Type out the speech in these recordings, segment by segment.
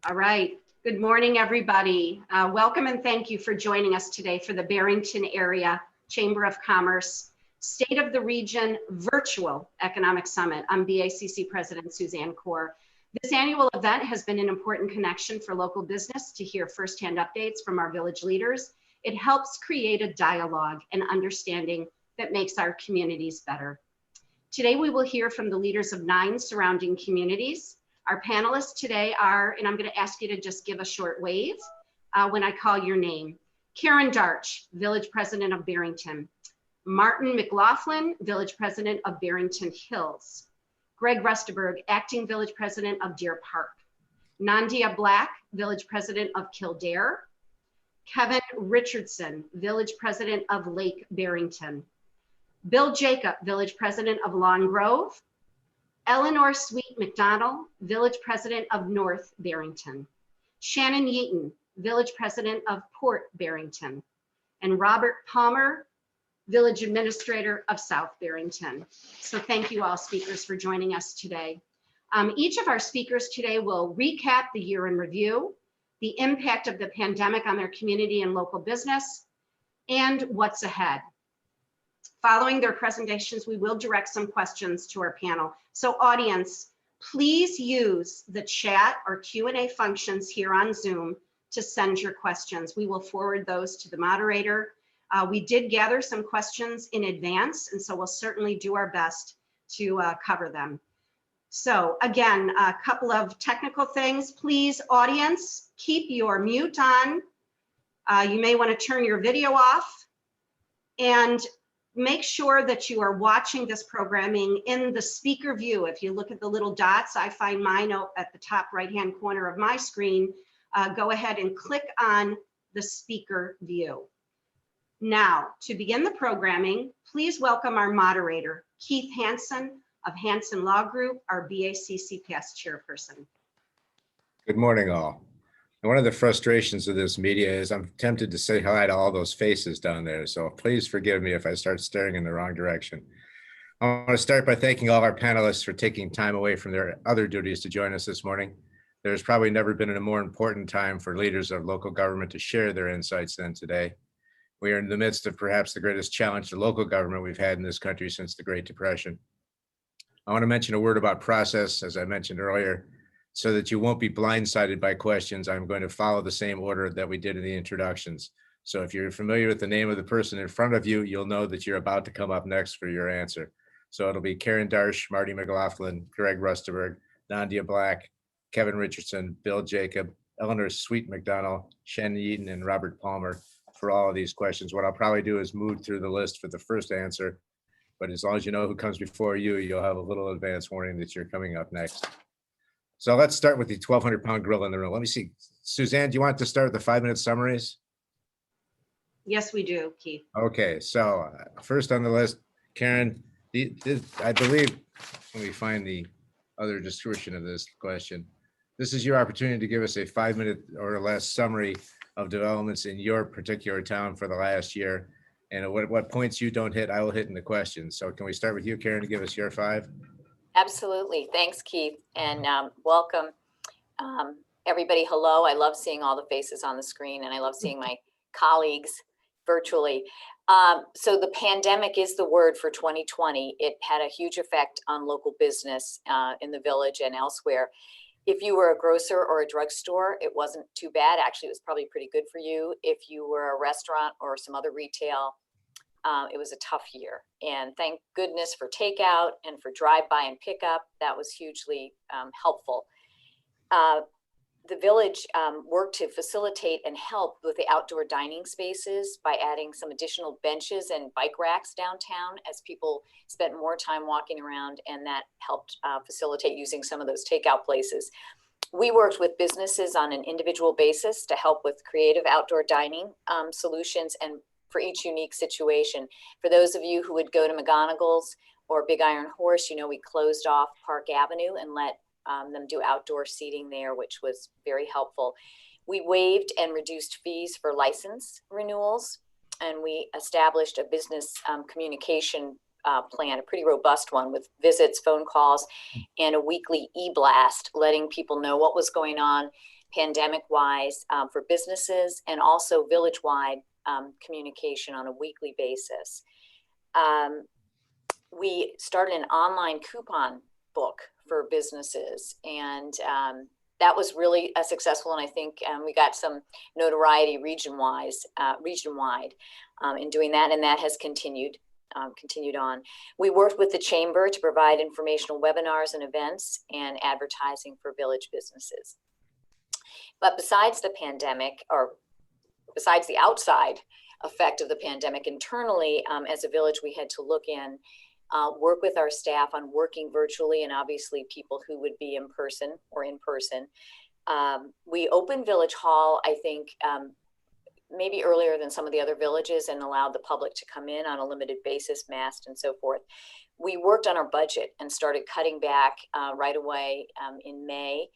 All right. Good morning, everybody. Welcome and thank you for joining us today for the Barrington Area Chamber of Commerce State of the Region Virtual Economic Summit. I'm BACC President Suzanne Kaur. This annual event has been an important connection for local business to hear firsthand updates from our village leaders. It helps create a dialogue and understanding that makes our communities better. Today, we will hear from the leaders of 9 surrounding communities. Our panelists today are, and I'm going to ask you to just give a short wave when I call your name. Karen Darch, Village President of Barrington. Martin McLaughlin, Village President of Barrington Hills. Greg Rusteberg, Acting Village President of Deer Park. Nandia Black, Village President of Kildeer. Kevin Richardson, Village President of Lake Barrington. Bill Jacob, Village President of Lawn Grove. Eleanor McDonnell, Village President of North Barrington. Shannon Yeaton, Village President of Port Barrington. And Robert Palmer, Village Administrator of South Barrington. So thank you all speakers for joining us today. Each of our speakers today will recap the year in review, the impact of the pandemic on their community and local business, and what's ahead. Following their presentations, we will direct some questions to our panel. So audience, please use the chat or Q&A functions here on Zoom to send your questions. We will forward those to the moderator. We did gather some questions in advance, and so we'll certainly do our best to cover them. So again, a couple of technical things. Please, audience, keep your mute on. You may want to turn your video off. And make sure that you are watching this programming in the speaker view. If you look at the little dots, I find mine at the top right-hand corner of my screen. Go ahead and click on the speaker view. Now, to begin the programming, please welcome our moderator, Keith Hansen of Hansen Law Group, our BACC past chairperson. Good morning, all. And one of the frustrations of this media is I'm tempted to say hi to all those faces down there. So please forgive me if I start staring in the wrong direction. I want to start by thanking all our panelists for taking time away from their other duties to join us this morning. There's probably never been a more important time for leaders of local government to share their insights than today. We are in the midst of perhaps the greatest challenge to local government we've had in this country since the Great Depression. I want to mention a word about process, as I mentioned earlier. So that you won't be blindsided by questions, I'm going to follow the same order that we did in the introductions. So if you're familiar with the name of the person in front of you, you'll know that you're about to come up next for your answer. So it'll be Karen Darch, Marty McLaughlin, Greg Rusteberg, Nandia Black, Kevin Richardson, Bill Jacob, Eleanor McDonnell, Shannon Yeaton, and Robert Palmer for all of these questions. What I'll probably do is move through the list for the first answer, but as long as you know who comes before you, you'll have a little advance warning that you're coming up next. So let's start with the 1,200-pound gorilla in the room. Let me see. Suzanne, do you want to start with the 5-minute summaries? Yes, we do, Keith. Okay, so first on the list, Karen, I believe, let me find the other description of this question. This is your opportunity to give us a 5-minute or less summary of developments in your particular town for the last year. And at what points you don't hit, I will hit in the questions. So can we start with you, Karen, to give us your 5? Absolutely. Thanks, Keith, and welcome. Everybody, hello. I love seeing all the faces on the screen, and I love seeing my colleagues virtually. So the pandemic is the word for 2020. It had a huge effect on local business in the village and elsewhere. If you were a grocer or a drugstore, it wasn't too bad. Actually, it was probably pretty good for you. If you were a restaurant or some other retail, it was a tough year, and thank goodness for takeout and for drive-by and pickup. That was hugely helpful. The village worked to facilitate and help with the outdoor dining spaces by adding some additional benches and bike racks downtown as people spent more time walking around, and that helped facilitate using some of those takeout places. We worked with businesses on an individual basis to help with creative outdoor dining solutions and for each unique situation. For those of you who would go to McGonagall's or Big Iron Horse, you know, we closed off Park Avenue and let them do outdoor seating there, which was very helpful. We waived and reduced fees for license renewals, and we established a business communication plan, a pretty robust one with visits, phone calls, and a weekly e-blast, letting people know what was going on pandemic-wise for businesses, and also village-wide communication on a weekly basis. We started an online coupon book for businesses, and that was really successful. And I think we got some notoriety region-wide in doing that, and that has continued on. We worked with the chamber to provide informational webinars and events and advertising for village businesses. But besides the pandemic, or besides the outside effect of the pandemic, internally as a village, we had to look in, work with our staff on working virtually, and obviously people who would be in person. We opened Village Hall, I think, maybe earlier than some of the other villages, and allowed the public to come in on a limited basis, masked and so forth. We worked on our budget and started cutting back right away in May,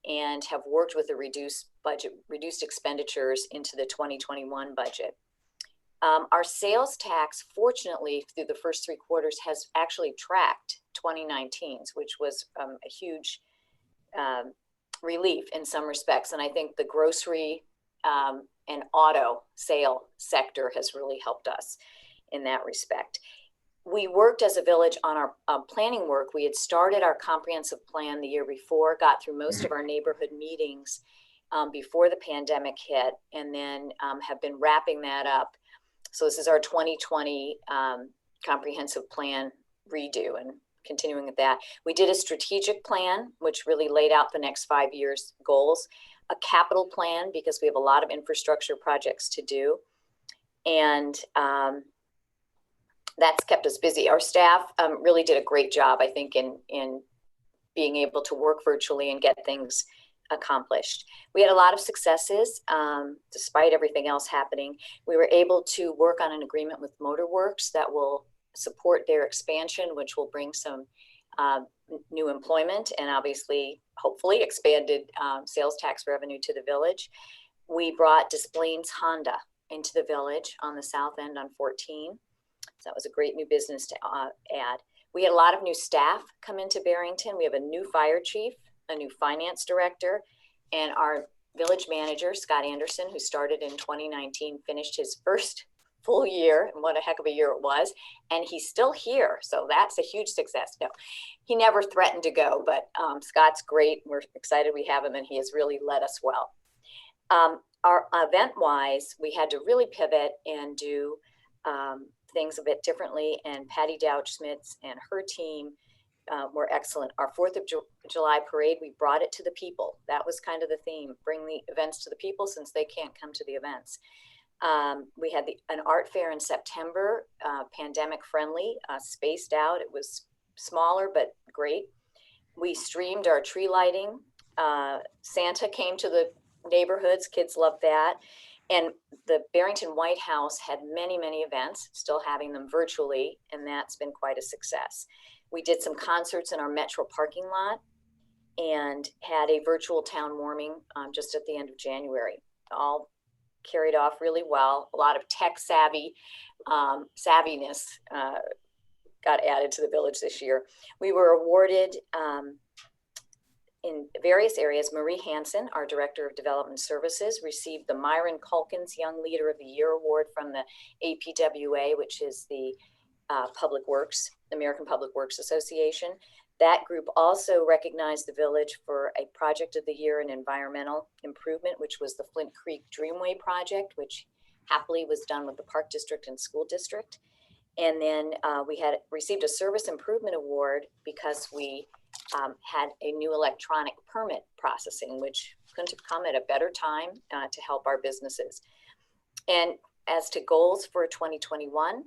and have worked with a reduced expenditures into the 2021 budget. Our sales tax, fortunately, through the first 3 quarters has actually tracked 2019's, which was a huge relief in some respects. And I think the grocery and auto sale sector has really helped us in that respect. We worked as a village on our planning work. We had started our comprehensive plan the year before, got through most of our neighborhood meetings before the pandemic hit, and then have been wrapping that up. So this is our 2020 comprehensive plan redo, and continuing with that. We did a strategic plan, which really laid out the next 5 years goals, a capital plan, because we have a lot of infrastructure projects to do. And that's kept us busy. Our staff really did a great job, I think, in being able to work virtually and get things accomplished. We had a lot of successes despite everything else happening. We were able to work on an agreement with Motorworks that will support their expansion, which will bring some new employment and obviously, hopefully, expanded sales tax revenue to the village. We brought Des Plaines Honda into the village on the south end on 14. So that was a great new business to add. We had a lot of new staff come into Barrington. We have a new fire chief, a new finance director, and our village manager, Scott Anderson, who started in 2019, finished his first full year, and what a heck of a year it was, and he's still here, so that's a huge success. No, he never threatened to go, but Scott's great. We're excited we have him, and he has really led us well. Our event-wise, we had to really pivot and do things a bit differently, and Patty Douch-Smits and her team were excellent. Our 4th of July parade, we brought it to the people. That was kind of the theme, bring the events to the people since they can't come to the events. We had an art fair in September, pandemic friendly, spaced out. It was smaller, but great. We streamed our tree lighting. Santa came to the neighborhoods. Kids loved that. And the Barrington White House had many, many events, still having them virtually, and that's been quite a success. We did some concerts in our Metro parking lot and had a virtual town warming just at the end of January. All carried off really well. A lot of tech savviness got added to the village this year. We were awarded in various areas. Marie Hansen, our Director of Development Services, received the Myron Culkins Young Leader of the Year Award from the APWA, which is the American Public Works Association. That group also recognized the village for a Project of the Year in Environmental Improvement, which was the Flint Creek Dreamway Project, which happily was done with the Park District and School District. And then we had received a Service Improvement Award because we had a new electronic permit processing, which couldn't have come at a better time to help our businesses. And as to goals for 2021,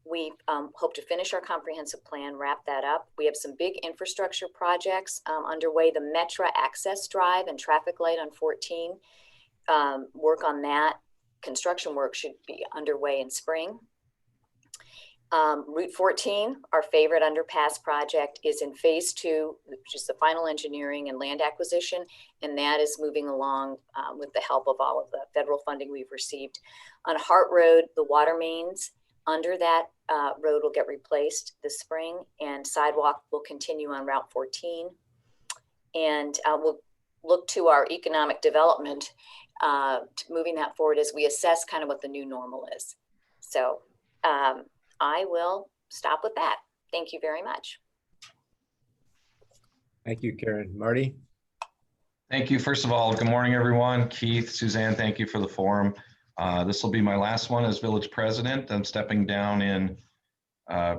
we hope to finish our comprehensive plan, wrap that up. We have some big infrastructure projects underway, the Metra Access Drive and traffic light on 14. Work on that. Construction work should be underway in spring. Route 14, our favorite underpass project, is in phase 2, which is the final engineering and land acquisition, and that is moving along with the help of all of the federal funding we've received. On Hart Road, the water mains under that road will get replaced this spring, and sidewalk will continue on Route 14. And we'll look to our economic development, moving that forward as we assess kind of what the new normal is. So I will stop with that. Thank you very much. Thank you, Karen. Marty? Thank you. First of all, good morning, everyone. Keith, Suzanne, thank you for the forum. This will be my last one as village president. I'm stepping down in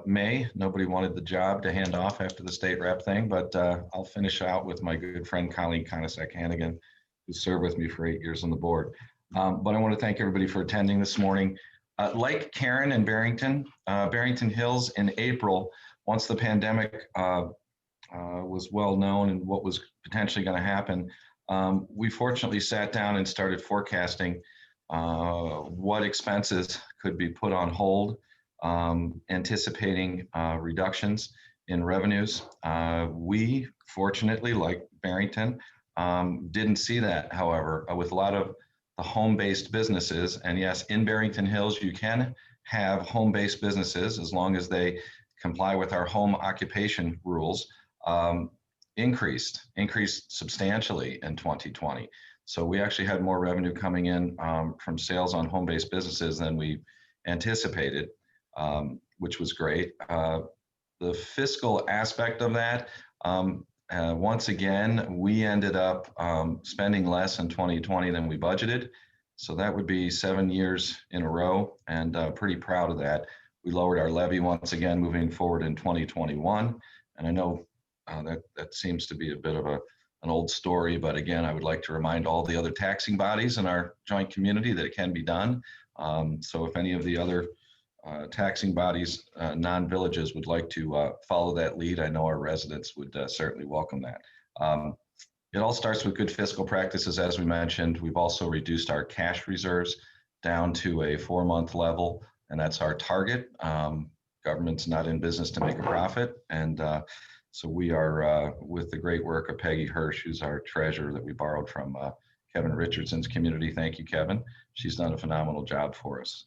May. Nobody wanted the job to hand off after the state rep thing, but I'll finish out with my good friend Colleen Conasack-Hannigan, who served with me for 8 years on the board. But I want to thank everybody for attending this morning. Like Karen and Barrington, Barrington Hills in April, once the pandemic was well known and what was potentially going to happen, we fortunately sat down and started forecasting what expenses could be put on hold, anticipating reductions in revenues. We fortunately, like Barrington, didn't see that, however, with a lot of the home-based businesses. And yes, in Barrington Hills, you can have home-based businesses as long as they comply with our home occupation rules, increased substantially in 2020. So we actually had more revenue coming in from sales on home-based businesses than we anticipated, which was great. The fiscal aspect of that, once again, we ended up spending less in 2020 than we budgeted. So that would be 7 years in a row, and pretty proud of that. We lowered our levy once again moving forward in 2021. And I know that seems to be a bit of an old story, but again, I would like to remind all the other taxing bodies in our joint community that it can be done. So if any of the other taxing bodies, non-villages, would like to follow that lead, I know our residents would certainly welcome that. It all starts with good fiscal practices, as we mentioned. We've also reduced our cash reserves down to a 4-month level, and that's our target. Government's not in business to make a profit, and so we are, with the great work of Peggy Hirsch, who's our treasurer that we borrowed from Kevin Richardson's community. Thank you, Kevin. She's done a phenomenal job for us.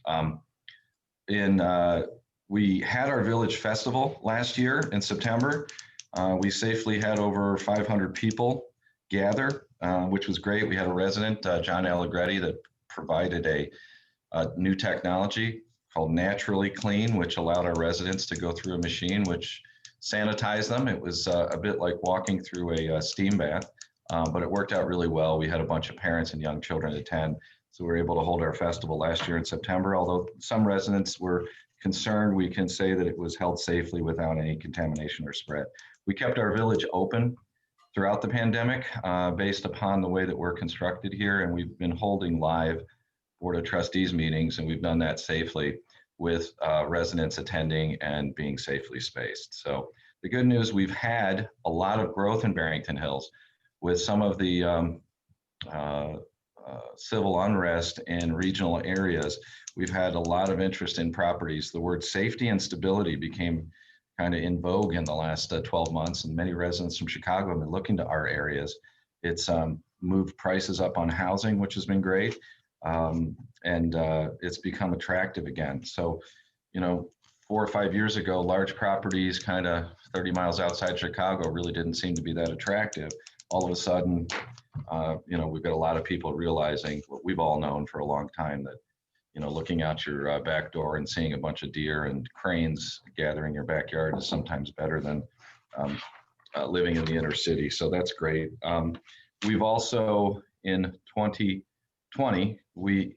We had our village festival last year in September. We safely had over 500 people gather, which was great. We had a resident, John Allegretti, that provided a new technology called Naturally Clean, which allowed our residents to go through a machine which sanitized them. It was a bit like walking through a steam bath, but it worked out really well. We had a bunch of parents and young children attend, so we were able to hold our festival last year in September. Although some residents were concerned, we can say that it was held safely without any contamination or spread. We kept our village open throughout the pandemic based upon the way that we're constructed here, and we've been holding live Board of Trustees meetings, and we've done that safely with residents attending and being safely spaced. So the good news, we've had a lot of growth in Barrington Hills with some of the civil unrest in regional areas. We've had a lot of interest in properties. The word safety and stability became kind of in vogue in the last 12 months, and many residents from Chicago have been looking to our areas. It's moved prices up on housing, which has been great. And it's become attractive again. So, 4 or 5 years ago, large properties kind of 30 miles outside Chicago really didn't seem to be that attractive. All of a sudden, we've got a lot of people realizing what we've all known for a long time, that, looking out your back door and seeing a bunch of deer and cranes gathering your backyard is sometimes better than living in the inner city. So that's great. We've also, in 2020, we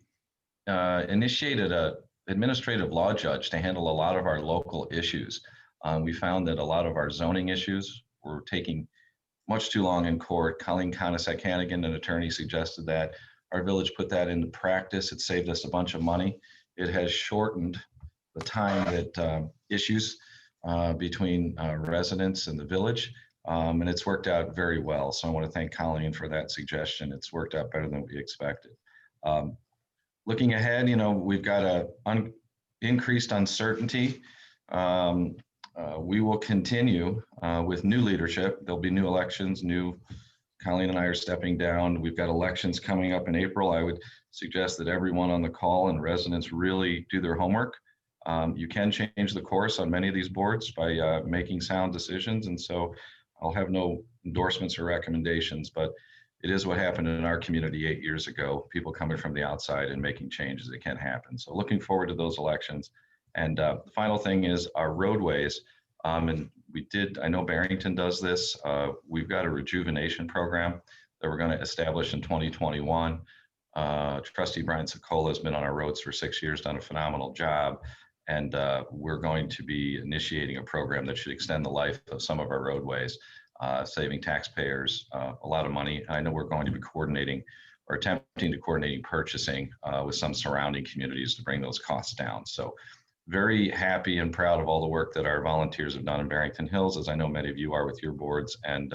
initiated an administrative law judge to handle a lot of our local issues. We found that a lot of our zoning issues were taking much too long in court. Colleen Conasack-Hannigan, an attorney, suggested that. Our village put that into practice. It saved us a bunch of money. It has shortened the time that issues between residents and the village, and it's worked out very well. So I want to thank Colleen for that suggestion. It's worked out better than we expected. Looking ahead, we've got increased uncertainty. We will continue with new leadership. There'll be new elections. Colleen and I are stepping down. We've got elections coming up in April. I would suggest that everyone on the call and residents really do their homework. You can change the course on many of these boards by making sound decisions. And so I'll have no endorsements or recommendations, but it is what happened in our community 8 years ago, people coming from the outside and making changes. It can happen. So looking forward to those elections. And the final thing is our roadways. And I know Barrington does this. We've got a rejuvenation program that we're going to establish in 2021. Trustee Brian Sokola has been on our roads for 6 years, done a phenomenal job. And we're going to be initiating a program that should extend the life of some of our roadways, saving taxpayers a lot of money. I know we're going to be coordinating or attempting to coordinating purchasing with some surrounding communities to bring those costs down. So very happy and proud of all the work that our volunteers have done in Barrington Hills, as I know many of you are with your boards. And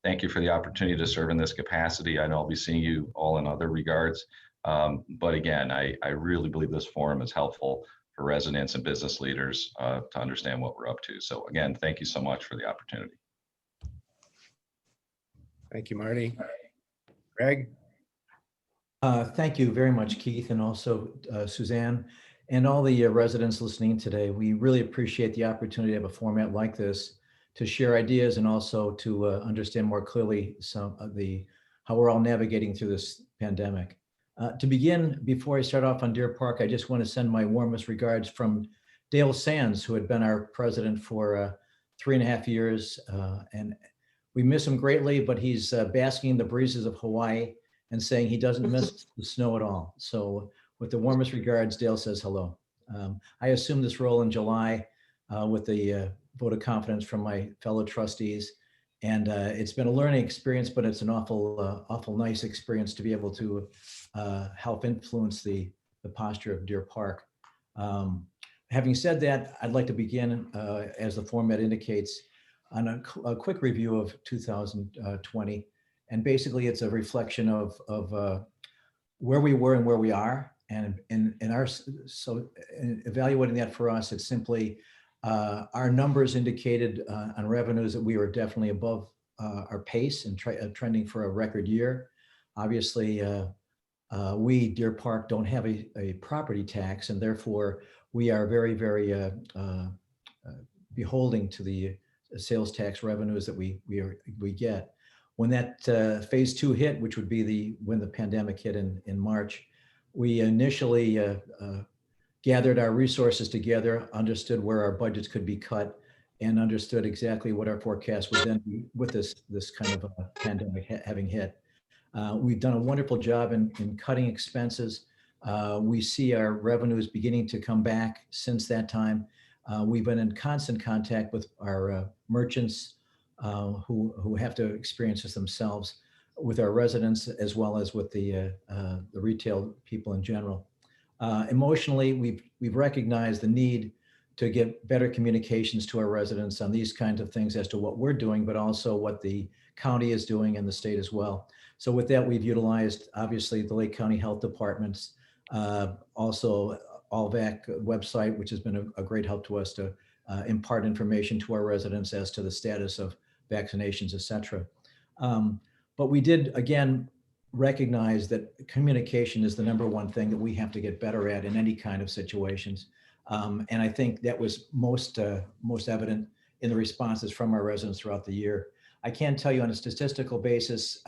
thank you for the opportunity to serve in this capacity. I know I'll be seeing you all in other regards. But again, I really believe this forum is helpful for residents and business leaders to understand what we're up to. So again, thank you so much for the opportunity. Thank you, Marty. Greg? Thank you very much, Keith, and also Suzanne, and all the residents listening today. We really appreciate the opportunity to have a format like this to share ideas and also to understand more clearly some of how we're all navigating through this pandemic. To begin, before I start off on Deer Park, I just want to send my warmest regards from Dale Sands, who had been our president for 3.5 years. And we miss him greatly, but he's basking in the breezes of Hawaii and saying he doesn't miss the snow at all. So with the warmest regards, Dale says hello. I assumed this role in July with the vote of confidence from my fellow trustees. And it's been a learning experience, but it's an awful nice experience to be able to help influence the posture of Deer Park. Having said that, I'd like to begin, as the format indicates, on a quick review of 2020. And basically, it's a reflection of where we were and where we are. And in evaluating that for us, it's simply our numbers indicated on revenues that we were definitely above our pace and trending for a record year. Obviously, we, Deer Park, don't have a property tax, and therefore we are very, very beholding to the sales tax revenues that we get. When that phase 2 hit, which would be when the pandemic hit in March, we initially gathered our resources together, understood where our budgets could be cut, and understood exactly what our forecast would then be with this kind of a pandemic having hit. We've done a wonderful job in cutting expenses. We see our revenues beginning to come back since that time. We've been in constant contact with our merchants who have to experience this themselves, with our residents, as well as with the retail people in general. Emotionally, we've recognized the need to get better communications to our residents on these kinds of things as to what we're doing, but also what the county is doing and the state as well. So with that, we've utilized, obviously, the Lake County Health Department's also AllVac website, which has been a great help to us to impart information to our residents as to the status of vaccinations, et cetera. But we did, again, recognize that communication is the #1 thing that we have to get better at in any kind of situations. And I think that was most evident in the responses from our residents throughout the year. I can tell you on a statistical basis,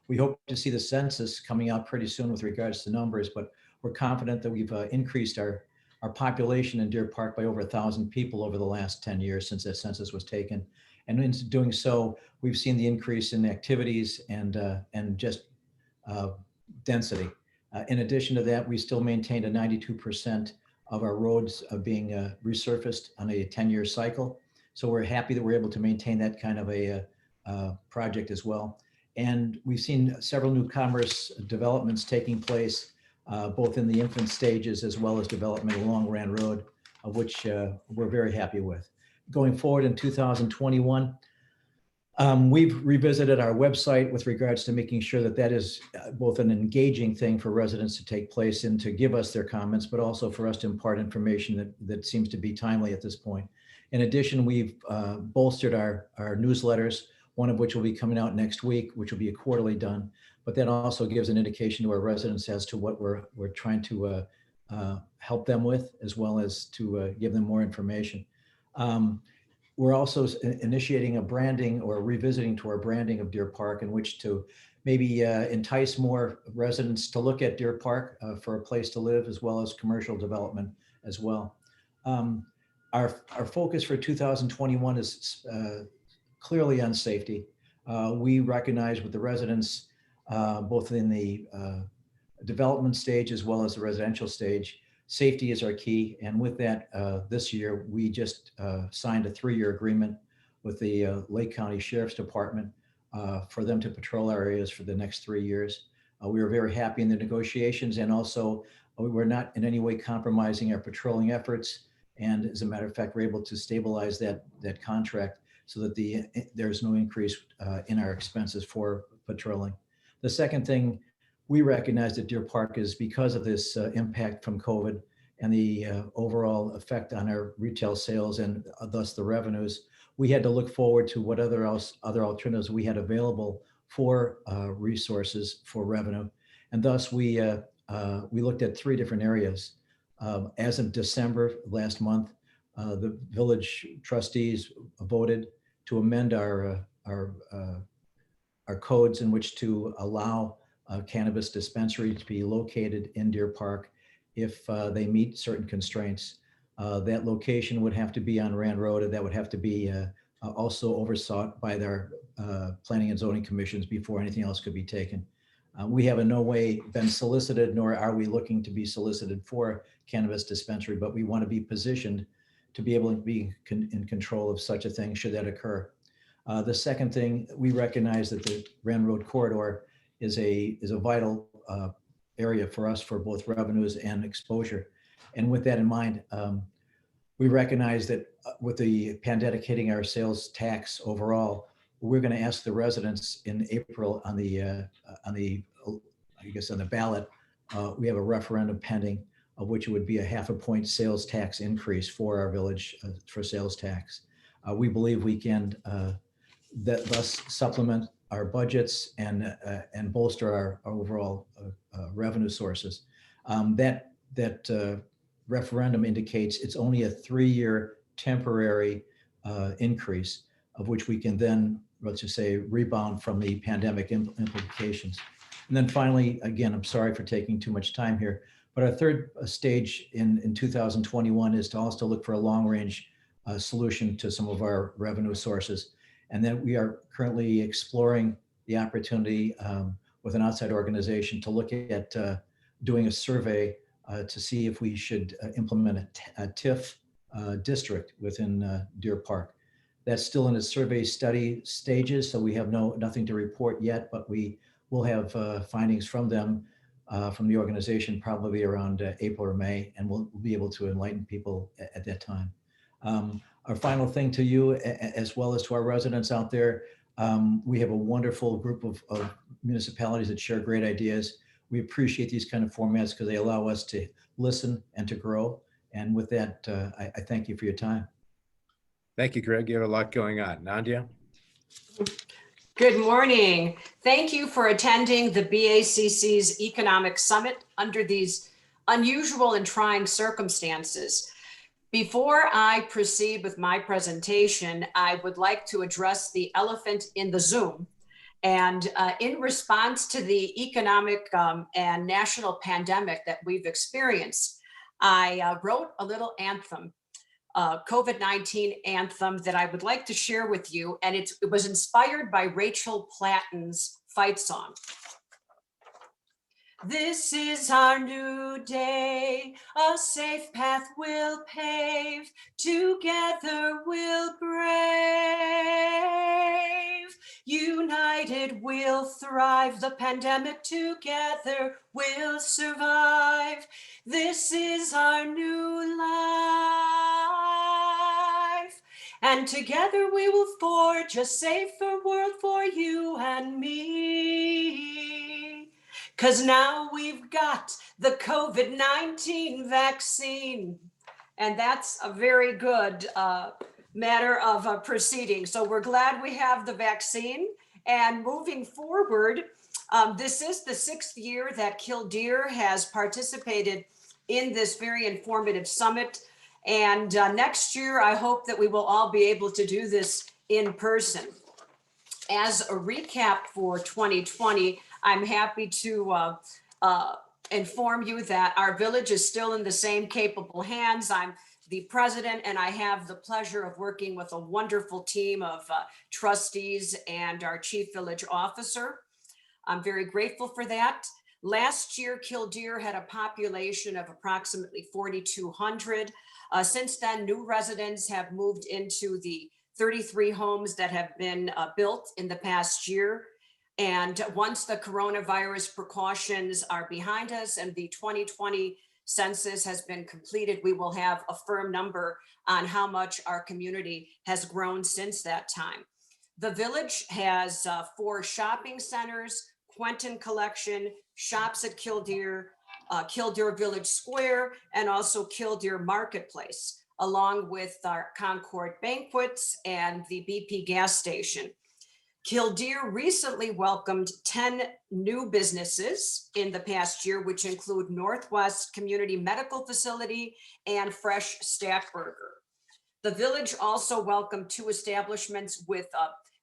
we hope to see the census coming out pretty soon with regards to numbers, but we're confident that we've increased our population in Deer Park by over 1,000 people over the last 10 years since that census was taken. And in doing so, we've seen the increase in activities and just density. In addition to that, we still maintained a 92% of our roads being resurfaced on a 10-year cycle. So we're happy that we're able to maintain that kind of a project as well. And we've seen several new commerce developments taking place, both in the infant stages as well as development along Rand Road, of which we're very happy with. Going forward in 2021, we've revisited our website with regards to making sure that that is both an engaging thing for residents to take place and to give us their comments, but also for us to impart information that seems to be timely at this point. In addition, we've bolstered our newsletters, one of which will be coming out next week, which will be a quarterly done. But that also gives an indication to our residents as to what we're trying to help them with, as well as to give them more information. we're also initiating a branding or revisiting to our branding of Deer Park, in which to maybe entice more residents to look at Deer Park for a place to live, as well as commercial development as well. Our focus for 2021 is clearly on safety. We recognize with the residents, both in the development stage as well as the residential stage, safety is our key. And with that, this year, we just signed a 3-year agreement with the Lake County Sheriff's Department for them to patrol our areas for the next 3 years. We were very happy in the negotiations, and also we were not in any way compromising our patrolling efforts. And as a matter of fact, we're able to stabilize that contract so that there's no increase in our expenses for patrolling. The second thing, we recognize that Deer Park is, because of this impact from COVID and the overall effect on our retail sales and thus the revenues, we had to look forward to what other alternatives we had available for resources for revenue. And thus we looked at 3 different areas. As of December last month, the village trustees voted to amend our codes in which to allow cannabis dispensary to be located in Deer Park if they meet certain constraints. That location would have to be on Rand Road, and that would have to be also oversought by their planning and zoning commissions before anything else could be taken. We have in no way been solicited, nor are we looking to be solicited for cannabis dispensary, but we want to be positioned to be able to be in control of such a thing should that occur. The second thing, we recognize that the Rand Road corridor is a vital area for us for both revenues and exposure. And with that in mind, we recognize that with the pandemic hitting our sales tax overall, we're going to ask the residents in April on the ballot. We have a referendum pending, of which it would be a 0.5 point sales tax increase for our village for sales tax. We believe we can thus supplement our budgets and bolster our overall revenue sources. That referendum indicates it's only a 3-year temporary increase, of which we can then, let's just say, rebound from the pandemic implications. And then finally, again, I'm sorry for taking too much time here, but our third stage in 2021 is to also look for a long-range solution to some of our revenue sources. And then we are currently exploring the opportunity with an outside organization to look at doing a survey to see if we should implement a TIF district within Deer Park. That's still in the survey study stages, so we have nothing to report yet, but we will have findings from them, from the organization, probably around April or May, and we'll be able to enlighten people at that time. Our final thing to you, as well as to our residents out there, we have a wonderful group of municipalities that share great ideas. We appreciate these kind of formats because they allow us to listen and to grow. And with that, I thank you for your time. Thank you, Greg. You have a lot going on. Nandia? Good morning. Thank you for attending the BACC's Economic Summit under these unusual and trying circumstances. Before I proceed with my presentation, I would like to address the elephant in the Zoom. And in response to the economic and national pandemic that we've experienced, I wrote a little anthem, COVID-19 anthem that I would like to share with you. And it was inspired by Rachel Platten's fight song. This is our new day, a safe path we'll pave, together we'll brave. United we'll thrive, the pandemic together we'll survive. This is our new life, and together we will forge a safer world for you and me. 'Cause now we've got the COVID-19 vaccine. And that's a very good matter of proceeding. So we're glad we have the vaccine. And moving forward, this is the 6th year that Kildeer has participated in this very informative summit. And next year, I hope that we will all be able to do this in person. As a recap for 2020, I'm happy to inform you that our village is still in the same capable hands. I'm the president, and I have the pleasure of working with a wonderful team of trustees and our chief village officer. I'm very grateful for that. Last year, Kildeer had a population of approximately 4,200. Since then, new residents have moved into the 33 homes that have been built in the past year. And once the coronavirus precautions are behind us and the 2020 census has been completed, we will have a firm number on how much our community has grown since that time. The village has 4 shopping centers, Quentin Collection, Shops at Kildeer, Kildeer Village Square, and also Kildeer Marketplace, along with our Concord Banquets and the BP gas station. Kildeer recently welcomed 10 new businesses in the past year, which include Northwest Community Medical Facility and Fresh Stack Burger. The village also welcomed 2 establishments with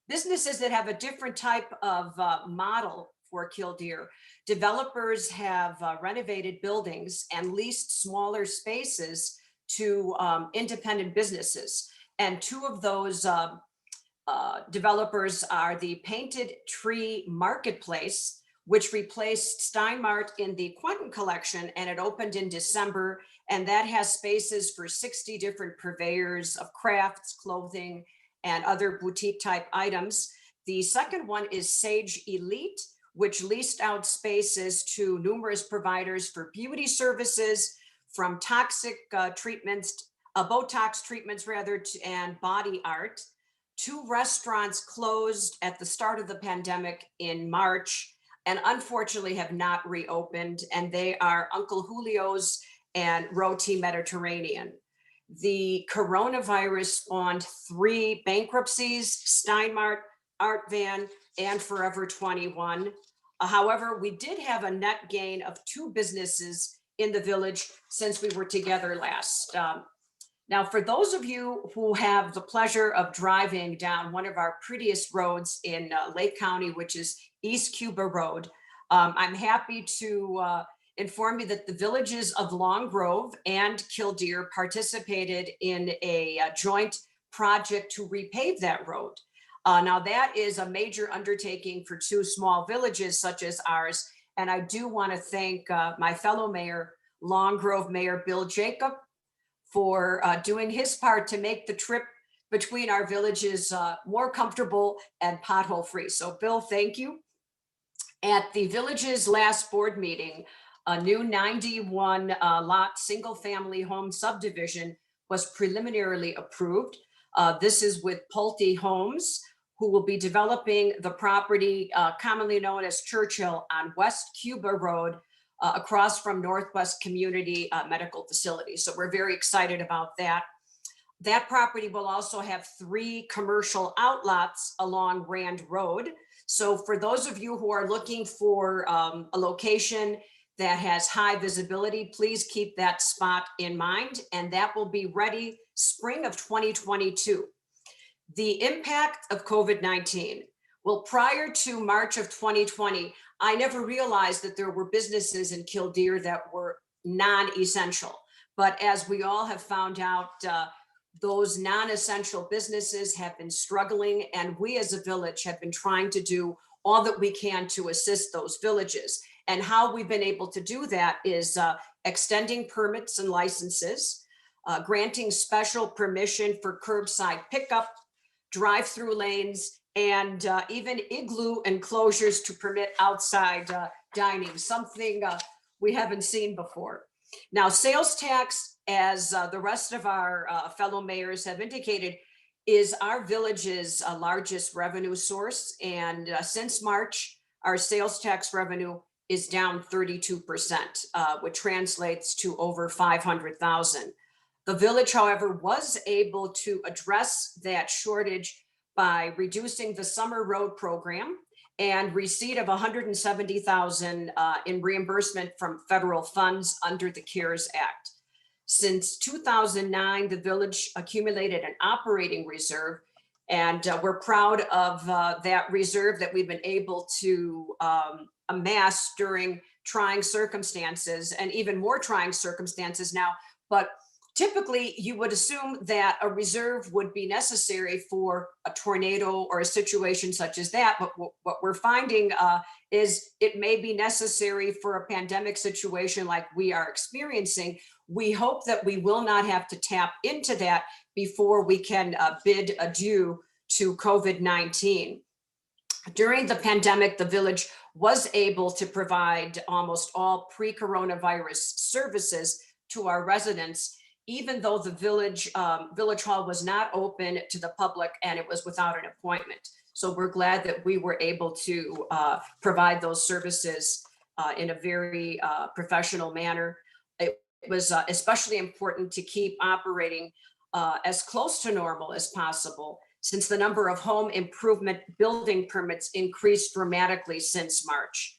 businesses that have a different type of model for Kildeer. Developers have renovated buildings and leased smaller spaces to independent businesses. And 2 of those developers are the Painted Tree Marketplace, which replaced Steinmart in the Quentin Collection, and it opened in December. And that has spaces for 60 different purveyors of crafts, clothing, and other boutique type items. The second one is Sage Elite, which leased out spaces to numerous providers for beauty services, from toxic treatments, Botox treatments rather, and body art. 2 restaurants closed at the start of the pandemic in March and unfortunately have not reopened, and they are Uncle Julio's and Roti Mediterranean. The coronavirus spawned 3 bankruptcies, Steinmart, Art Van, and Forever 21. However, we did have a net gain of 2 businesses in the village since we were together last. Now, for those of you who have the pleasure of driving down one of our prettiest roads in Lake County, which is East Cuba Road, I'm happy to inform you that the villages of Long Grove and Kildeer participated in a joint project to repave that road. Now, that is a major undertaking for 2 small villages such as ours. And I do want to thank my fellow mayor, Long Grove Mayor Bill Jacob, for doing his part to make the trip between our villages more comfortable and pothole free. So Bill, thank you. At the village's last board meeting, a new 91 lot single family home subdivision was preliminarily approved. This is with Pulte Homes, who will be developing the property commonly known as Churchill on West Cuba Road, across from Northwest Community Medical Facility. So we're very excited about that. That property will also have 3 commercial outlots along Rand Road. So for those of you who are looking for a location that has high visibility, please keep that spot in mind, and that will be ready spring of 2022. The impact of COVID-19. Well, prior to March of 2020, I never realized that there were businesses in Kildeer that were non-essential. But as we all have found out, those non-essential businesses have been struggling, and we as a village have been trying to do all that we can to assist those villages. And how we've been able to do that is extending permits and licenses, granting special permission for curbside pickup, drive-through lanes, and even igloo enclosures to permit outside dining, something we haven't seen before. Now, sales tax, as the rest of our fellow mayors have indicated, is our village's largest revenue source. And since March, our sales tax revenue is down 32%, which translates to over 500,000. The village, however, was able to address that shortage by reducing the summer road program and receipt of 170,000 in reimbursement from federal funds under the CARES Act. Since 2009, the village accumulated an operating reserve, and we're proud of that reserve that we've been able to amass during trying circumstances, and even more trying circumstances now. But typically, you would assume that a reserve would be necessary for a tornado or a situation such as that. But what we're finding is it may be necessary for a pandemic situation like we are experiencing. We hope that we will not have to tap into that before we can bid adieu to COVID-19. During the pandemic, the village was able to provide almost all pre-coronavirus services to our residents, even though the village hall was not open to the public and it was without an appointment. So we're glad that we were able to provide those services in a very professional manner. It was especially important to keep operating as close to normal as possible, since the number of home improvement building permits increased dramatically since March.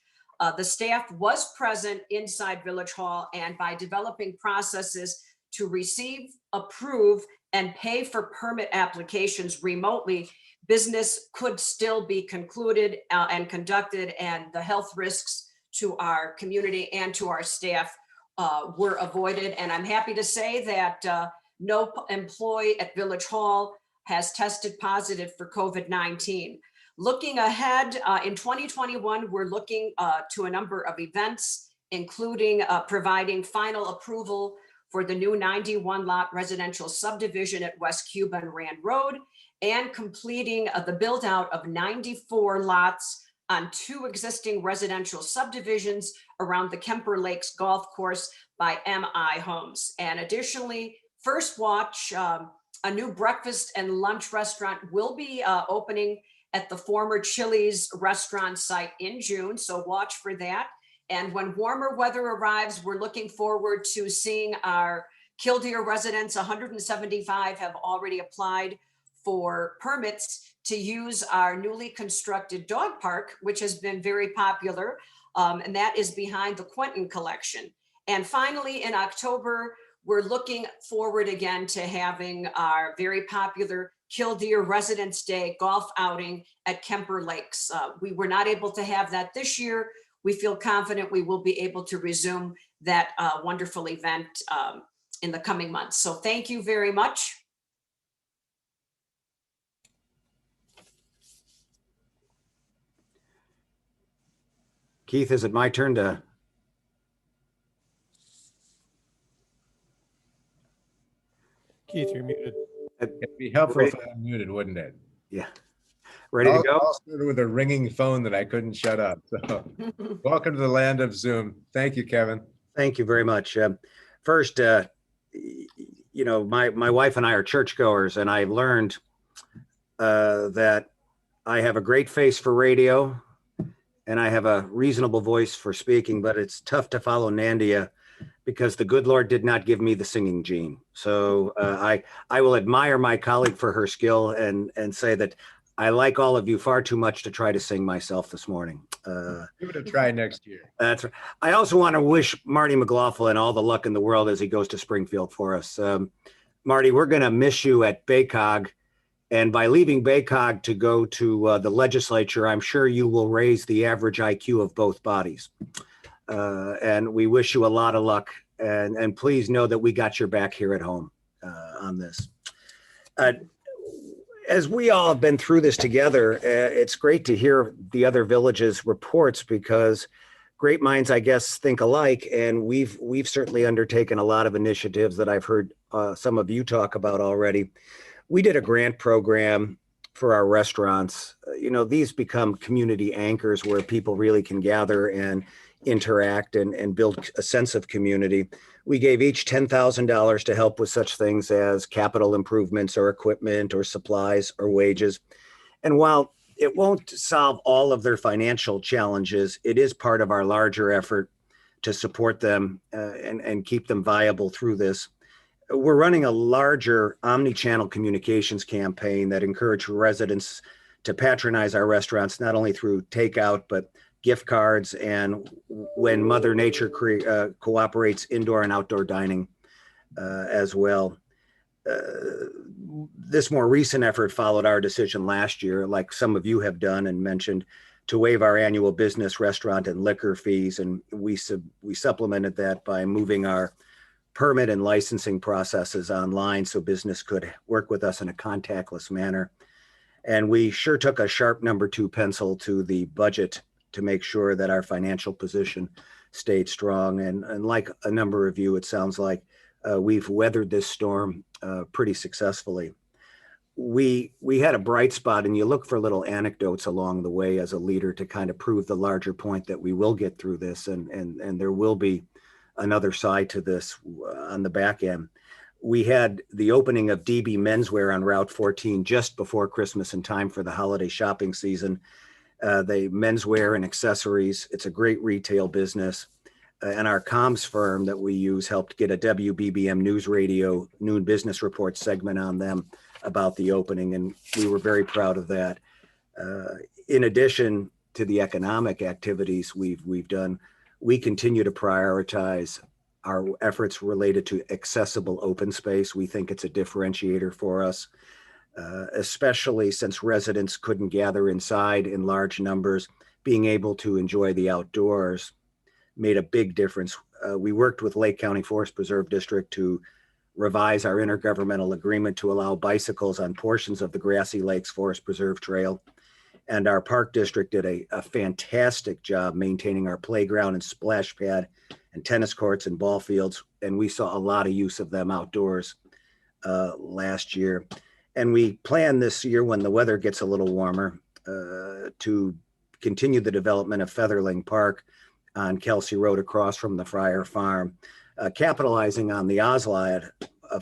The staff was present inside Village Hall, and by developing processes to receive, approve, and pay for permit applications remotely, business could still be concluded and conducted, and the health risks to our community and to our staff were avoided. And I'm happy to say that no employee at Village Hall has tested positive for COVID-19. Looking ahead, in 2021, we're looking to a number of events, including providing final approval for the new 91 lot residential subdivision at West Cuba and Rand Road, and completing the build out of 94 lots on 2 existing residential subdivisions around the Kemper Lakes Golf Course by MI Homes. And additionally, First Watch, a new breakfast and lunch restaurant, will be opening at the former Chili's restaurant site in June, so watch for that. And when warmer weather arrives, we're looking forward to seeing our Kildeer residents. 175 have already applied for permits to use our newly constructed dog park, which has been very popular, and that is behind the Quentin Collection. And finally, in October, we're looking forward again to having our very popular Kildeer Residents Day golf outing at Kemper Lakes. We were not able to have that this year. We feel confident we will be able to resume that wonderful event in the coming months. So thank you very much. Keith, is it my turn to? Keith, you're muted. It'd be helpful if I muted, wouldn't it? Yeah. Ready to go? All started with a ringing phone that I couldn't shut up. So welcome to the land of Zoom. Thank you, Kevin. Thank you very much. First, you know, my wife and I are churchgoers, and I've learned that I have a great face for radio and I have a reasonable voice for speaking, but it's tough to follow Nandia because the good Lord did not give me the singing gene. So I will admire my colleague for her skill and say that I like all of you far too much to try to sing myself this morning. Give it a try next year. That's right. I also want to wish Marty McLaughlin all the luck in the world as he goes to Springfield for us. Marty, we're going to miss you at BACOG. And by leaving BACOG to go to the legislature, I'm sure you will raise the average IQ of both bodies. And we wish you a lot of luck. And please know that we got your back here at home on this. As we all have been through this together, it's great to hear the other villages' reports because great minds, I guess, think alike. And we've certainly undertaken a lot of initiatives that I've heard some of you talk about already. We did a grant program for our restaurants. You know, these become community anchors where people really can gather and interact and build a sense of community. We gave each $10,000 to help with such things as capital improvements or equipment or supplies or wages. And while it won't solve all of their financial challenges, it is part of our larger effort to support them and keep them viable through this. We're running a larger omni-channel communications campaign that encourages residents to patronize our restaurants, not only through takeout, but gift cards, and when Mother Nature cooperates, indoor and outdoor dining. as well. This more recent effort followed our decision last year, like some of you have done and mentioned, to waive our annual business, restaurant, and liquor fees. And we supplemented that by moving our permit and licensing processes online so business could work with us in a contactless manner. And we sure took a sharp number 2 pencil to the budget to make sure that our financial position stayed strong. And like a number of you, it sounds like we've weathered this storm pretty successfully. We had a bright spot, and you look for little anecdotes along the way as a leader to kind of prove the larger point that we will get through this, and there will be another side to this on the back end. We had the opening of DB Menswear on Route 14 just before Christmas in time for the holiday shopping season. They menswear and accessories. It's a great retail business. And our comms firm that we use helped get a WBBM News Radio noon business report segment on them about the opening, and we were very proud of that. In addition to the economic activities we've done, we continue to prioritize our efforts related to accessible open space. We think it's a differentiator for us, especially since residents couldn't gather inside in large numbers. Being able to enjoy the outdoors made a big difference. We worked with Lake County Forest Preserve District to revise our intergovernmental agreement to allow bicycles on portions of the Grassy Lakes Forest Preserve Trail. And our park district did a fantastic job maintaining our playground and splash pad and tennis courts and ball fields. And we saw a lot of use of them outdoors last year. And we plan this year, when the weather gets a little warmer, to continue the development of Featherling Park on Kelsey Road across from the Fryer Farm, capitalizing on the OSLAD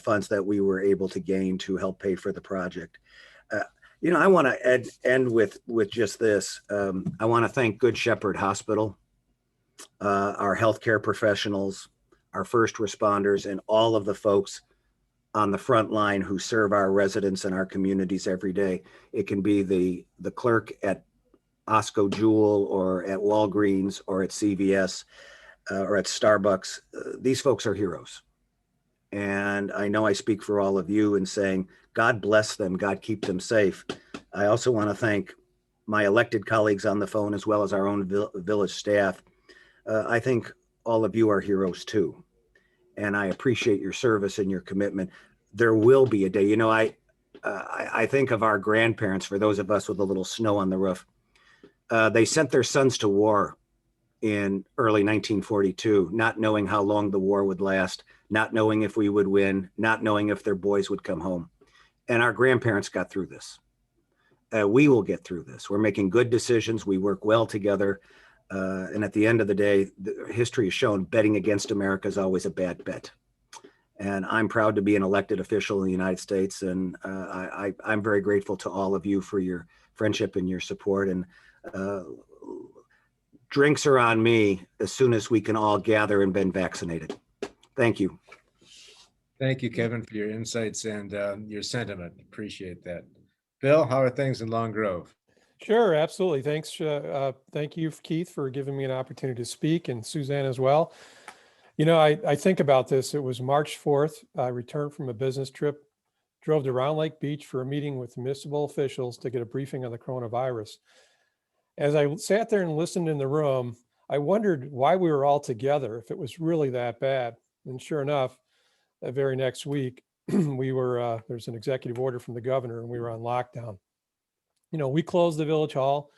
funds that we were able to gain to help pay for the project. I want to end with just this. I want to thank Good Shepherd Hospital, our healthcare professionals, our first responders, and all of the folks on the front line who serve our residents and our communities every day. It can be the clerk at Osco Jewel or at Walgreens or at CVS or at Starbucks. These folks are heroes. And I know I speak for all of you in saying, God bless them, God keep them safe. I also want to thank my elected colleagues on the phone, as well as our own village staff. I think all of you are heroes too. And I appreciate your service and your commitment. There will be a day, I think of our grandparents, for those of us with a little snow on the roof. They sent their sons to war in early 1942, not knowing how long the war would last, not knowing if we would win, not knowing if their boys would come home. And our grandparents got through this. We will get through this. We're making good decisions. We work well together. And at the end of the day, history has shown betting against America is always a bad bet. And I'm proud to be an elected official in the United States. And I'm very grateful to all of you for your friendship and your support. And drinks are on me as soon as we can all gather and been vaccinated. Thank you. Thank you, Kevin, for your insights and your sentiment. Appreciate that. Bill, how are things in Long Grove? Sure, absolutely. Thanks. Thank you, Keith, for giving me an opportunity to speak, and Suzanne as well. I think about this. It was March 4th. I returned from a business trip, drove to Round Lake Beach for a meeting with municipal officials to get a briefing on the coronavirus. As I sat there and listened in the room, I wondered why we were all together, if it was really that bad. And sure enough, that very next week, there's an executive order from the governor, and we were on lockdown. We closed the village hall,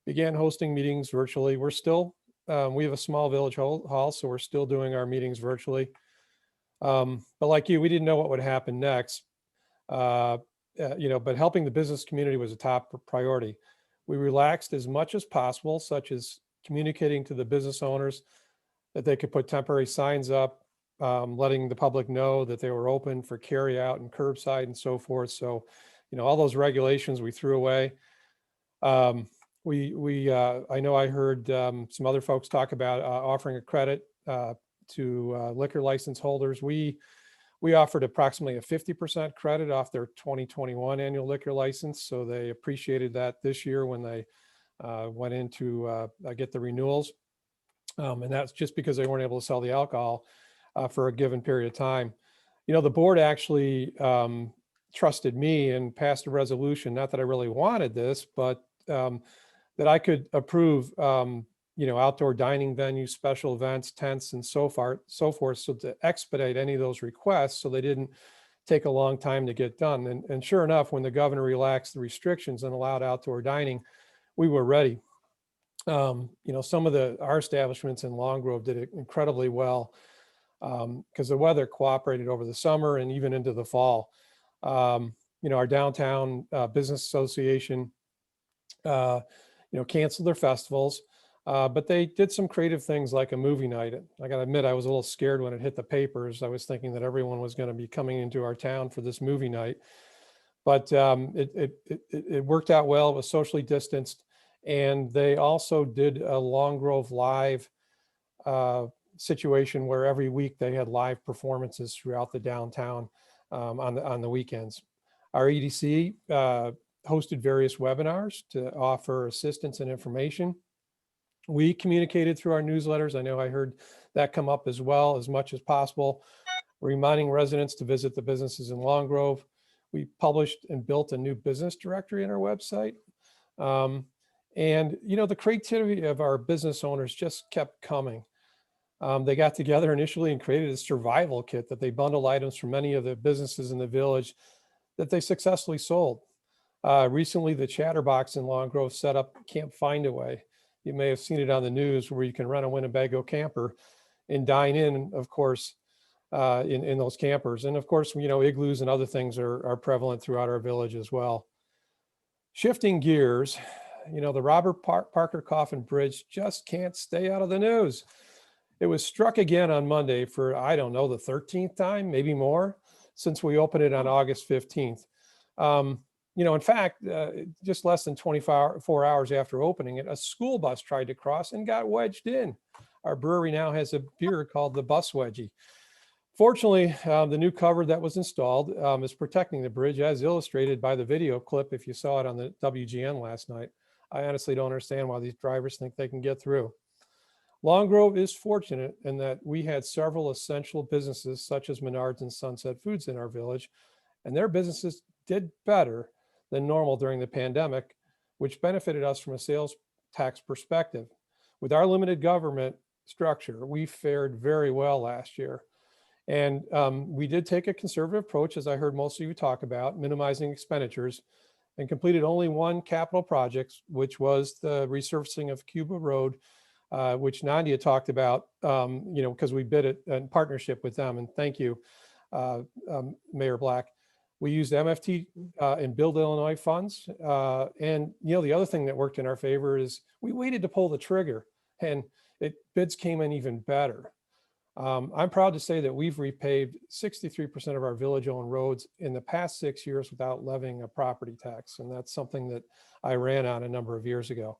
began hosting meetings virtually. We're still, we have a small village hall, so we're still doing our meetings virtually. But like you, we didn't know what would happen next. But helping the business community was a top priority. We relaxed as much as possible, such as communicating to the business owners that they could put temporary signs up, letting the public know that they were open for carry out and curbside and so forth. So, all those regulations we threw away. I know I heard some other folks talk about offering a credit to liquor license holders. We offered approximately a 50% credit off their 2021 annual liquor license. So they appreciated that this year when they went in to get the renewals. And that's just because they weren't able to sell the alcohol for a given period of time. The board actually trusted me and passed a resolution, not that I really wanted this, but that I could approve, outdoor dining venues, special events, tents, and so forth, so to expedite any of those requests so they didn't take a long time to get done. And sure enough, when the governor relaxed the restrictions and allowed outdoor dining, we were ready. Some of our establishments in Long Grove did it incredibly well because the weather cooperated over the summer and even into the fall. Our downtown business association, canceled their festivals, but they did some creative things like a movie night. I got to admit, I was a little scared when it hit the papers. I was thinking that everyone was going to be coming into our town for this movie night, but it worked out well. It was socially distanced, and they also did a Long Grove Live situation where every week they had live performances throughout the downtown on the weekends. Our EDC hosted various webinars to offer assistance and information. We communicated through our newsletters. I know I heard that come up as well, as much as possible, reminding residents to visit the businesses in Long Grove. We published and built a new business directory on our website. The creativity of our business owners just kept coming. They got together initially and created a survival kit that they bundled items from many of the businesses in the village that they successfully sold. Recently, the Chatterbox in Long Grove set up Camp Find a Way. You may have seen it on the news where you can rent a Winnebago camper and dine in, of course, in those campers. And of course, igloos and other things are prevalent throughout our village as well. Shifting gears, the Robert Parker Coffin Bridge just can't stay out of the news. It was struck again on Monday for, I don't know, the 13th time, maybe more, since we opened it on August 15th. In fact, just less than 24 hours after opening it, a school bus tried to cross and got wedged in. Our brewery now has a beer called the Bus Wedgie. Fortunately, the new cover that was installed is protecting the bridge, as illustrated by the video clip if you saw it on the WGN last night. I honestly don't understand why these drivers think they can get through. Long Grove is fortunate in that we had several essential businesses such as Menards and Sunset Foods in our village, and their businesses did better than normal during the pandemic, which benefited us from a sales tax perspective. With our limited government structure, we fared very well last year. And we did take a conservative approach, as I heard most of you talk about, minimizing expenditures, and completed only one capital project, which was the resurfacing of Cuba Road, which Nandia talked about, because we bid it in partnership with them. And thank you, Mayor Black. We used MFT and Build Illinois funds. And the other thing that worked in our favor is we waited to pull the trigger, and bids came in even better. I'm proud to say that we've repaved 63% of our village-owned roads in the past 6 years without levying a property tax. And that's something that I ran on a number of years ago.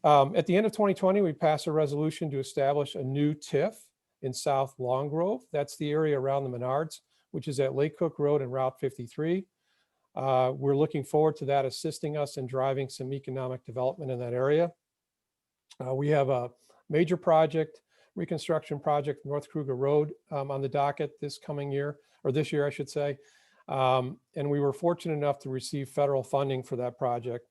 At the end of 2020, we passed a resolution to establish a new TIF in South Long Grove. That's the area around the Menards, which is at Lake Cook Road and Route 53. We're looking forward to that assisting us in driving some economic development in that area. We have a major reconstruction project, North Kruger Road, on the docket this coming year, or this year, I should say. And we were fortunate enough to receive federal funding for that project.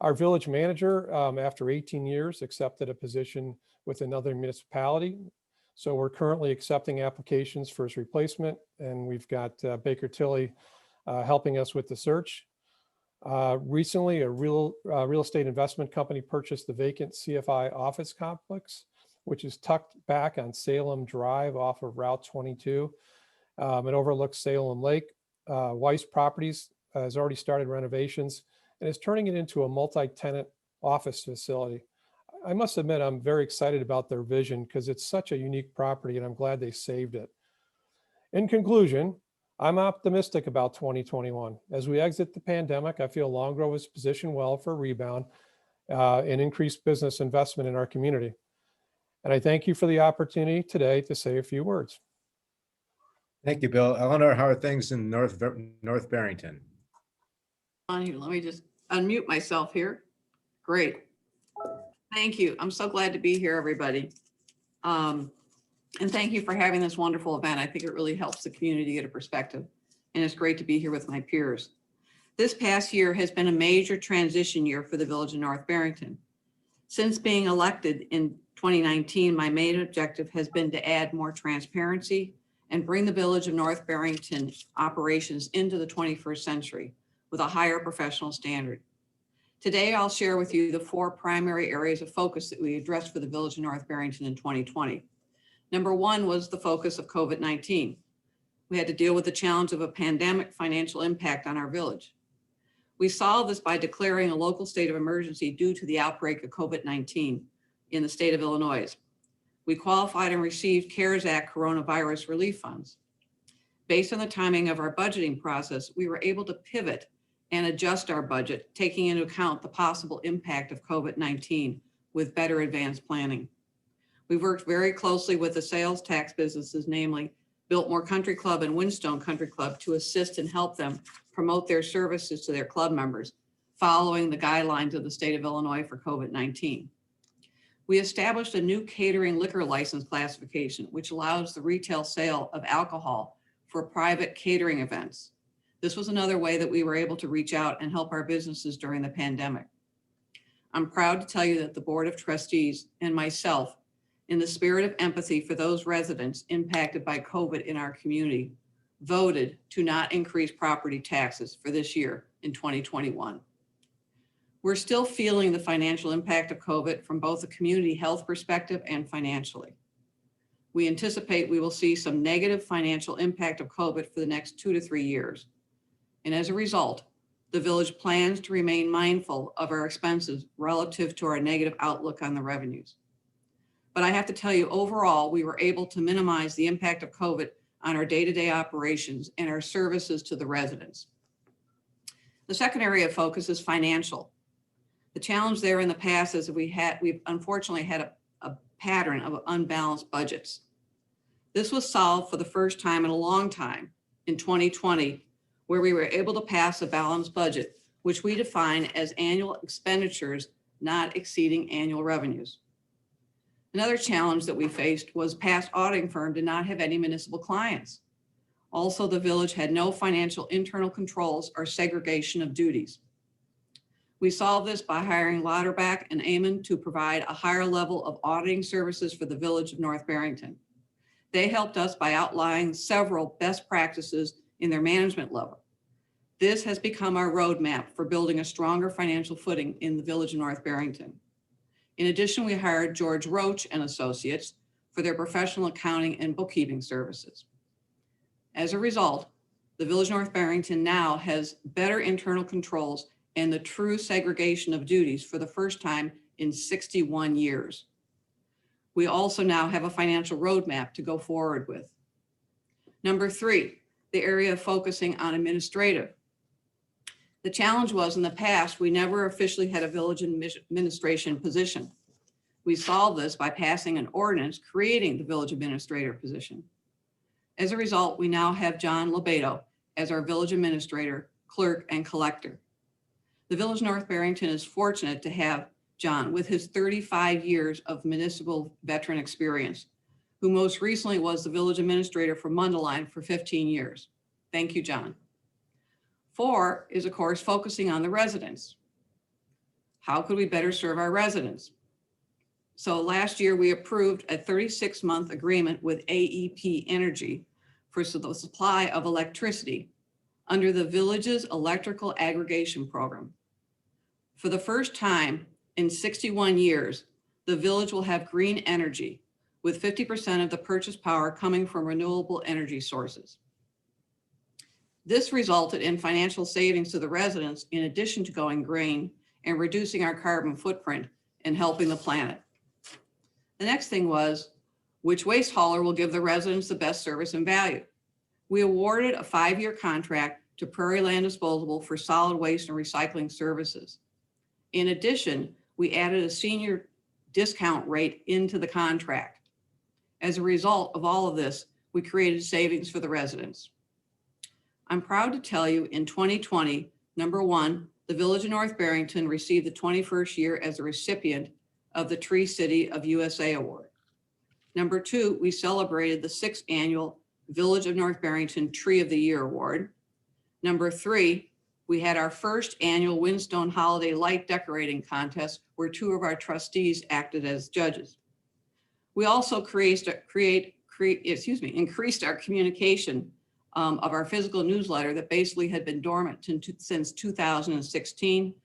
Our village manager, after 18 years, accepted a position with another municipality. So we're currently accepting applications for his replacement, and we've got Baker Tilly helping us with the search. Recently, a real estate investment company purchased the vacant CFI office complex, which is tucked back on Salem Drive off of Route 22. It overlooks Salem Lake. Weiss Properties has already started renovations and is turning it into a multi-tenant office facility. I must admit, I'm very excited about their vision because it's such a unique property, and I'm glad they saved it. In conclusion, I'm optimistic about 2021. As we exit the pandemic, I feel Long Grove is positioned well for a rebound and increased business investment in our community. And I thank you for the opportunity today to say a few words. Thank you, Bill. Eleanor, how are things in North Barrington? Let me just unmute myself here. Great. Thank you. I'm so glad to be here, everybody. And thank you for having this wonderful event. I think it really helps the community get a perspective. And it's great to be here with my peers. This past year has been a major transition year for the Village of North Barrington. Since being elected in 2019, my main objective has been to add more transparency and bring the Village of North Barrington operations into the 21st century with a higher professional standard. Today, I'll share with you the 4 primary areas of focus that we addressed for the Village of North Barrington in 2020. Number 1 was the focus of COVID-19. We had to deal with the challenge of a pandemic financial impact on our village. We solved this by declaring a local state of emergency due to the outbreak of COVID-19 in the state of Illinois. We qualified and received CARES Act coronavirus relief funds. Based on the timing of our budgeting process, we were able to pivot and adjust our budget, taking into account the possible impact of COVID-19 with better advanced planning. We worked very closely with the sales tax businesses, namely Biltmore Country Club and Windstone Country Club, to assist and help them promote their services to their club members, following the guidelines of the state of Illinois for COVID-19. We established a new catering liquor license classification, which allows the retail sale of alcohol for private catering events. This was another way that we were able to reach out and help our businesses during the pandemic. I'm proud to tell you that the Board of Trustees and myself, in the spirit of empathy for those residents impacted by COVID in our community, voted to not increase property taxes for this year in 2021. We're still feeling the financial impact of COVID from both a community health perspective and financially. We anticipate we will see some negative financial impact of COVID for the next 2 to 3 years. And as a result, the village plans to remain mindful of our expenses relative to our negative outlook on the revenues. But I have to tell you, overall, we were able to minimize the impact of COVID on our day-to-day operations and our services to the residents. The second area of focus is financial. The challenge there in the past is that we've unfortunately had a pattern of unbalanced budgets. This was solved for the first time in a long time in 2020, where we were able to pass a balanced budget, which we define as annual expenditures not exceeding annual revenues. Another challenge that we faced was past auditing firm did not have any municipal clients. Also, the village had no financial internal controls or segregation of duties. We solved this by hiring Lauterbach and Amon to provide a higher level of auditing services for the Village of North Barrington. They helped us by outlining several best practices in their management level. This has become our roadmap for building a stronger financial footing in the Village of North Barrington. In addition, we hired George Roach and Associates for their professional accounting and bookkeeping services. As a result, the Village of North Barrington now has better internal controls and the true segregation of duties for the first time in 61 years. We also now have a financial roadmap to go forward with. Number 3, the area of focusing on administrative. The challenge was in the past, we never officially had a village administration position. We solved this by passing an ordinance creating the village administrator position. As a result, we now have John Lobato as our village administrator, clerk, and collector. The Village of North Barrington is fortunate to have John with his 35 years of municipal veteran experience, who most recently was the village administrator for Mundelein for 15 years. Thank you, John. 4 is, of course, focusing on the residents. How could we better serve our residents? So last year, we approved a 36-month agreement with AEP Energy for the supply of electricity under the village's electrical aggregation program. For the first time in 61 years, the village will have green energy, with 50% of the purchase power coming from renewable energy sources. This resulted in financial savings to the residents in addition to going green and reducing our carbon footprint and helping the planet. The next thing was, which waste hauler will give the residents the best service and value? We awarded a 5-year contract to Prairie Land Disposable for solid waste and recycling services. In addition, we added a senior discount rate into the contract. As a result of all of this, we created savings for the residents. I'm proud to tell you in 2020, number 1, the Village of North Barrington received the 21st year as a recipient of the Tree City of USA Award. Number 2, we celebrated the 6th annual Village of North Barrington Tree of the Year Award. Number 3, we had our first annual Windstone Holiday Light Decorating Contest where 2 of our trustees acted as judges. We also increased our communication of our physical newsletter that basically had been dormant since 2016.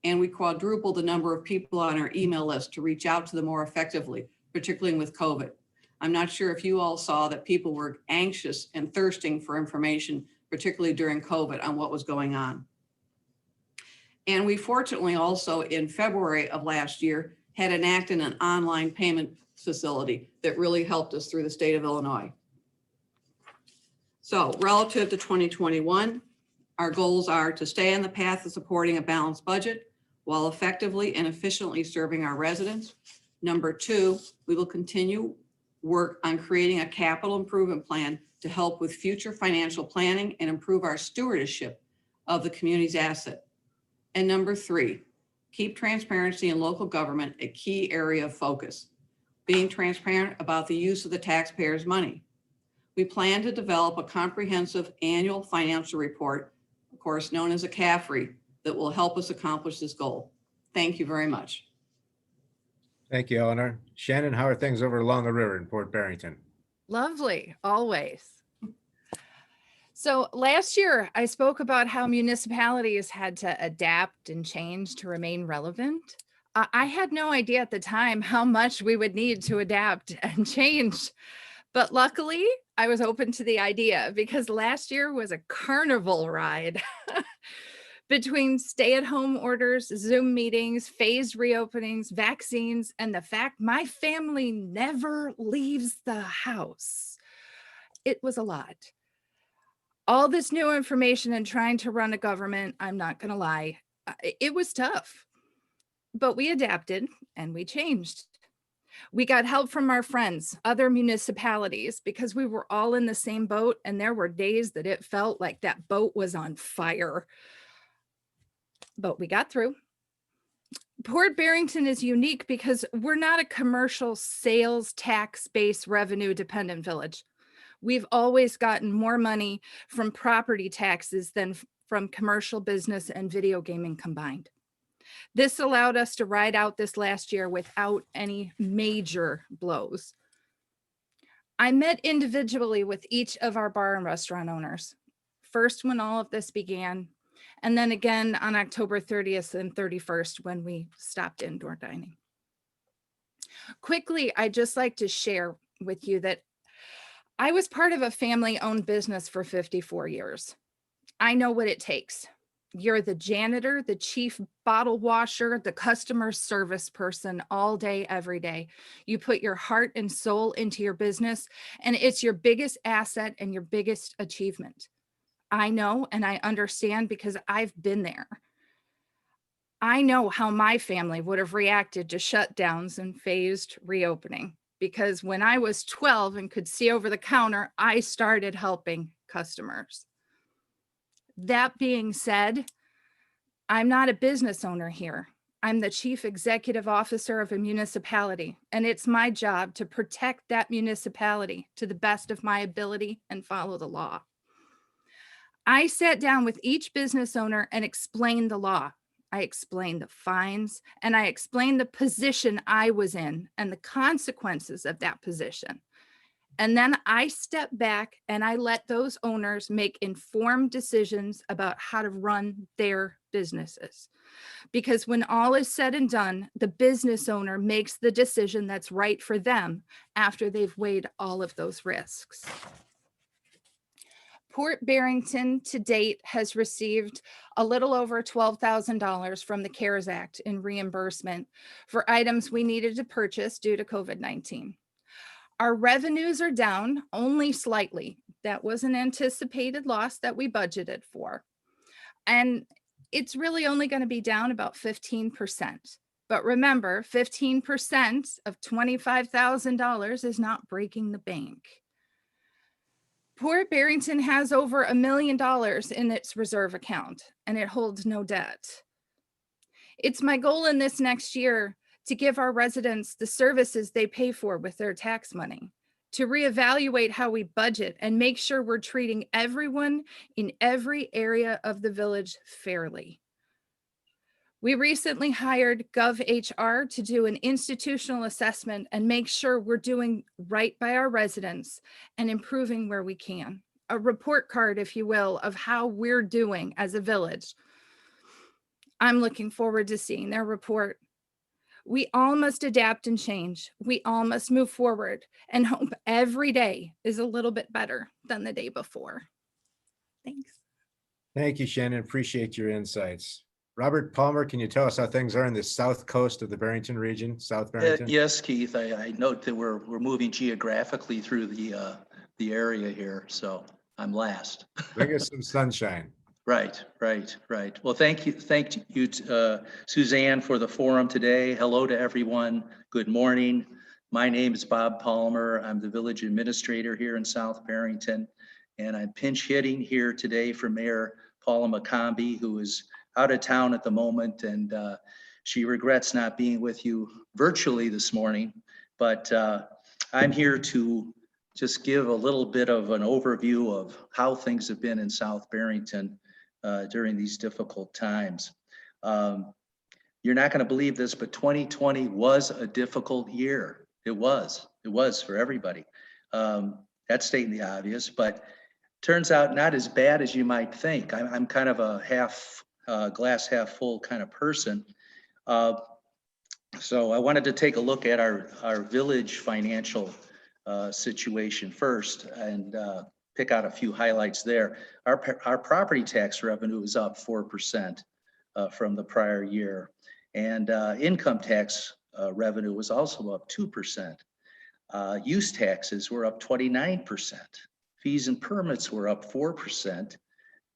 And we quadrupled the number of people on our email list to reach out to them more effectively, particularly with COVID. I'm not sure if you all saw that people were anxious and thirsting for information, particularly during COVID, on what was going on. And we fortunately also in February of last year had enacted an online payment facility that really helped us through the state of Illinois. So relative to 2021, our goals are to stay on the path of supporting a balanced budget while effectively and efficiently serving our residents. Number 2, we will continue work on creating a capital improvement plan to help with future financial planning and improve our stewardship of the community's asset. And number 3, keep transparency in local government a key area of focus, being transparent about the use of the taxpayers' money. We plan to develop a comprehensive annual financial report, of course, known as a CAFRE, that will help us accomplish this goal. Thank you very much. Thank you, Eleanor. Shannon, how are things over along the river in Port Barrington? Lovely, always. So last year, I spoke about how municipalities had to adapt and change to remain relevant. I had no idea at the time how much we would need to adapt and change. But luckily, I was open to the idea because last year was a carnival ride. Between stay-at-home orders, Zoom meetings, phased reopenings, vaccines, and the fact my family never leaves the house. It was a lot. All this new information and trying to run a government, I'm not going to lie, it was tough. But we adapted and we changed. We got help from our friends, other municipalities, because we were all in the same boat, and there were days that it felt like that boat was on fire. But we got through. Port Barrington is unique because we're not a commercial sales tax-based revenue dependent village. We've always gotten more money from property taxes than from commercial business and video gaming combined. This allowed us to ride out this last year without any major blows. I met individually with each of our bar and restaurant owners. First, when all of this began, and then again on October 30th and 31st when we stopped indoor dining. Quickly, I'd just like to share with you that I was part of a family-owned business for 54 years. I know what it takes. You're the janitor, the chief bottle washer, the customer service person all day, every day. You put your heart and soul into your business, and it's your biggest asset and your biggest achievement. I know and I understand because I've been there. I know how my family would have reacted to shutdowns and phased reopening, because when I was 12 and could see over the counter, I started helping customers. That being said, I'm not a business owner here. I'm the chief executive officer of a municipality, and it's my job to protect that municipality to the best of my ability and follow the law. I sat down with each business owner and explained the law. I explained the fines, and I explained the position I was in and the consequences of that position. And then I stepped back and I let those owners make informed decisions about how to run their businesses. Because when all is said and done, the business owner makes the decision that's right for them after they've weighed all of those risks. Port Barrington to date has received a little over $12,000 from the CARES Act in reimbursement for items we needed to purchase due to COVID-19. Our revenues are down only slightly. That was an anticipated loss that we budgeted for. And it's really only going to be down about 15%. But remember, 15% of $25,000 is not breaking the bank. Port Barrington has over $1 million in its reserve account, and it holds no debt. It's my goal in this next year to give our residents the services they pay for with their tax money, to reevaluate how we budget and make sure we're treating everyone in every area of the village fairly. We recently hired GovHR to do an institutional assessment and make sure we're doing right by our residents and improving where we can. A report card, if you will, of how we're doing as a village. I'm looking forward to seeing their report. We all must adapt and change. We all must move forward and hope every day is a little bit better than the day before. Thanks. Thank you, Shannon. Appreciate your insights. Robert Palmer, can you tell us how things are in the south coast of the Barrington region, South Barrington? Yes, Keith, I note that we're moving geographically through the area here, so I'm last. Bring us some sunshine. Right. Well, thank you, Suzanne, for the forum today. Hello to everyone. Good morning. My name is Bob Palmer. I'm the village administrator here in South Barrington, and I'm pinch hitting here today for Mayor Paula McCombie, who is out of town at the moment, and she regrets not being with you virtually this morning. But I'm here to just give a little bit of an overview of how things have been in South Barrington during these difficult times. You're not going to believe this, but 2020 was a difficult year. It was for everybody. That's stating the obvious, but turns out not as bad as you might think. I'm kind of a glass half full kind of person. So I wanted to take a look at our village financial situation first and pick out a few highlights there. Our property tax revenue is up 4% from the prior year, and income tax revenue was also up 2%. Use taxes were up 29%. Fees and permits were up 4%.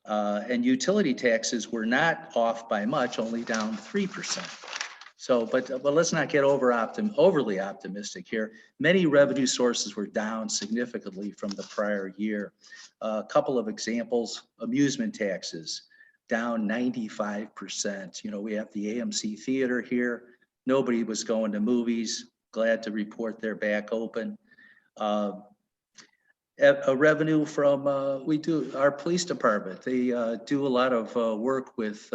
And utility taxes were not off by much, only down 3%. So, but let's not get overly optimistic here. Many revenue sources were down significantly from the prior year. A couple of examples: amusement taxes down 95%. You know, we have the AMC Theater here. Nobody was going to movies. Glad to report they're back open. A revenue from our police department. They do a lot of work with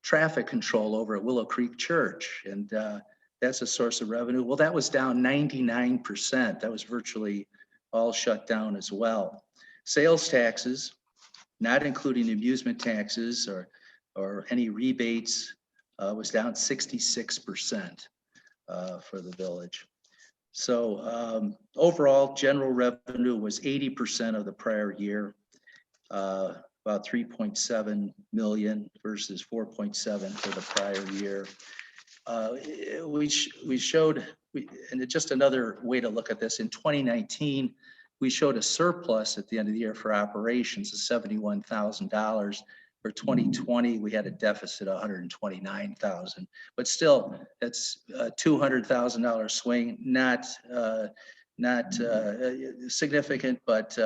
traffic control over at Willow Creek Church, and that's a source of revenue. Well, that was down 99%. That was virtually all shut down as well. Sales taxes, not including amusement taxes or any rebates, was down 66% for the village. So overall, general revenue was 80% of the prior year, about 3.7 million versus 4.7 for the prior year. We showed, and just another way to look at this, in 2019, we showed a surplus at the end of the year for operations of $71,000. For 2020, we had a deficit of $129,000, but still, that's a $200,000 swing. Not significant, but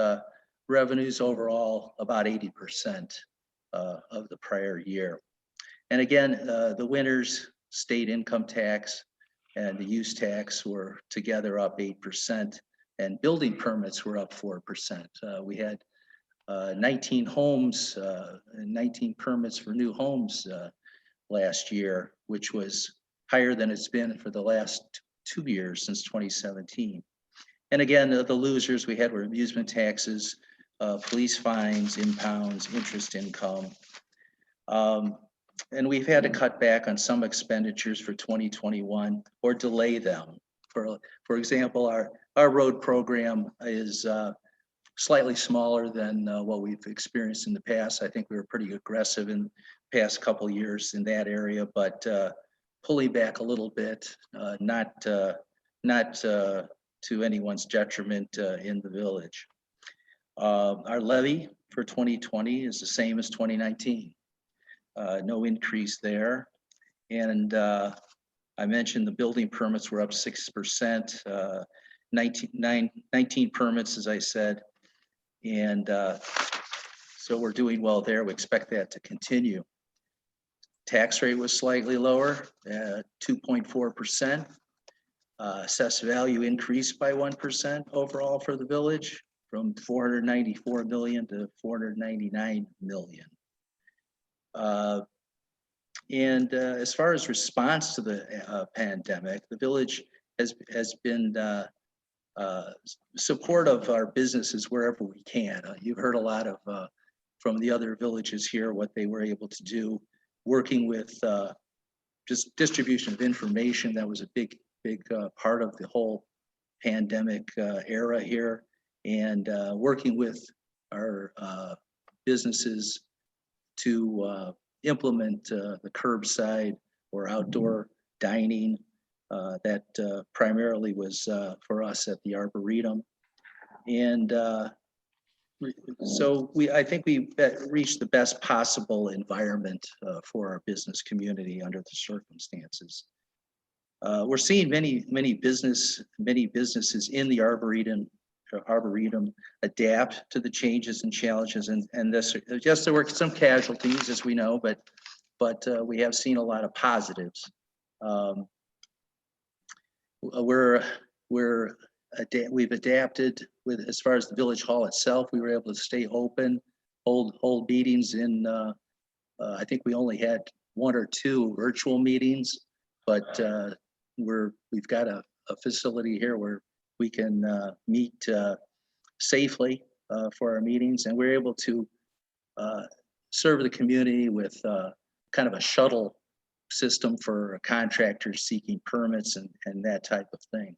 revenues overall about 80% of the prior year. And again, the winners, state income tax and the use tax, were together up 8%, and building permits were up 4%. We had 19 homes, 19 permits for new homes last year, which was higher than it's been for the last 2 years since 2017. And again, the losers we had were amusement taxes, police fines, impounds, interest income. And we've had to cut back on some expenditures for 2021 or delay them. For example, our road program is slightly smaller than what we've experienced in the past. I think we were pretty aggressive in the past couple of years in that area, but pulling back a little bit, not to anyone's detriment in the village. Our levy for 2020 is the same as 2019. No increase there. And I mentioned the building permits were up 6%, 19 permits, as I said. And so we're doing well there. We expect that to continue. Tax rate was slightly lower, 2.4%. Assessed value increased by 1% overall for the village, from 494 million to 499 million. As far as response to the pandemic, the village has been supportive of our businesses wherever we can. You've heard a lot of from the other villages here what they were able to do, working with just distribution of information. That was a big part of the whole pandemic era here, and working with our businesses to implement the curbside or outdoor dining that primarily was for us at the Arboretum. And so I think we reached the best possible environment for our business community under the circumstances. We're seeing many businesses in the Arboretum adapt to the changes and challenges, and this, yes, there were some casualties, as we know, but we have seen a lot of positives. We've adapted with, as far as the village hall itself, we were able to stay open, hold meetings in, I think we only had 1 or 2 virtual meetings, but we've got a facility here where we can meet safely for our meetings, and we're able to serve the community with kind of a shuttle system for contractors seeking permits and that type of thing.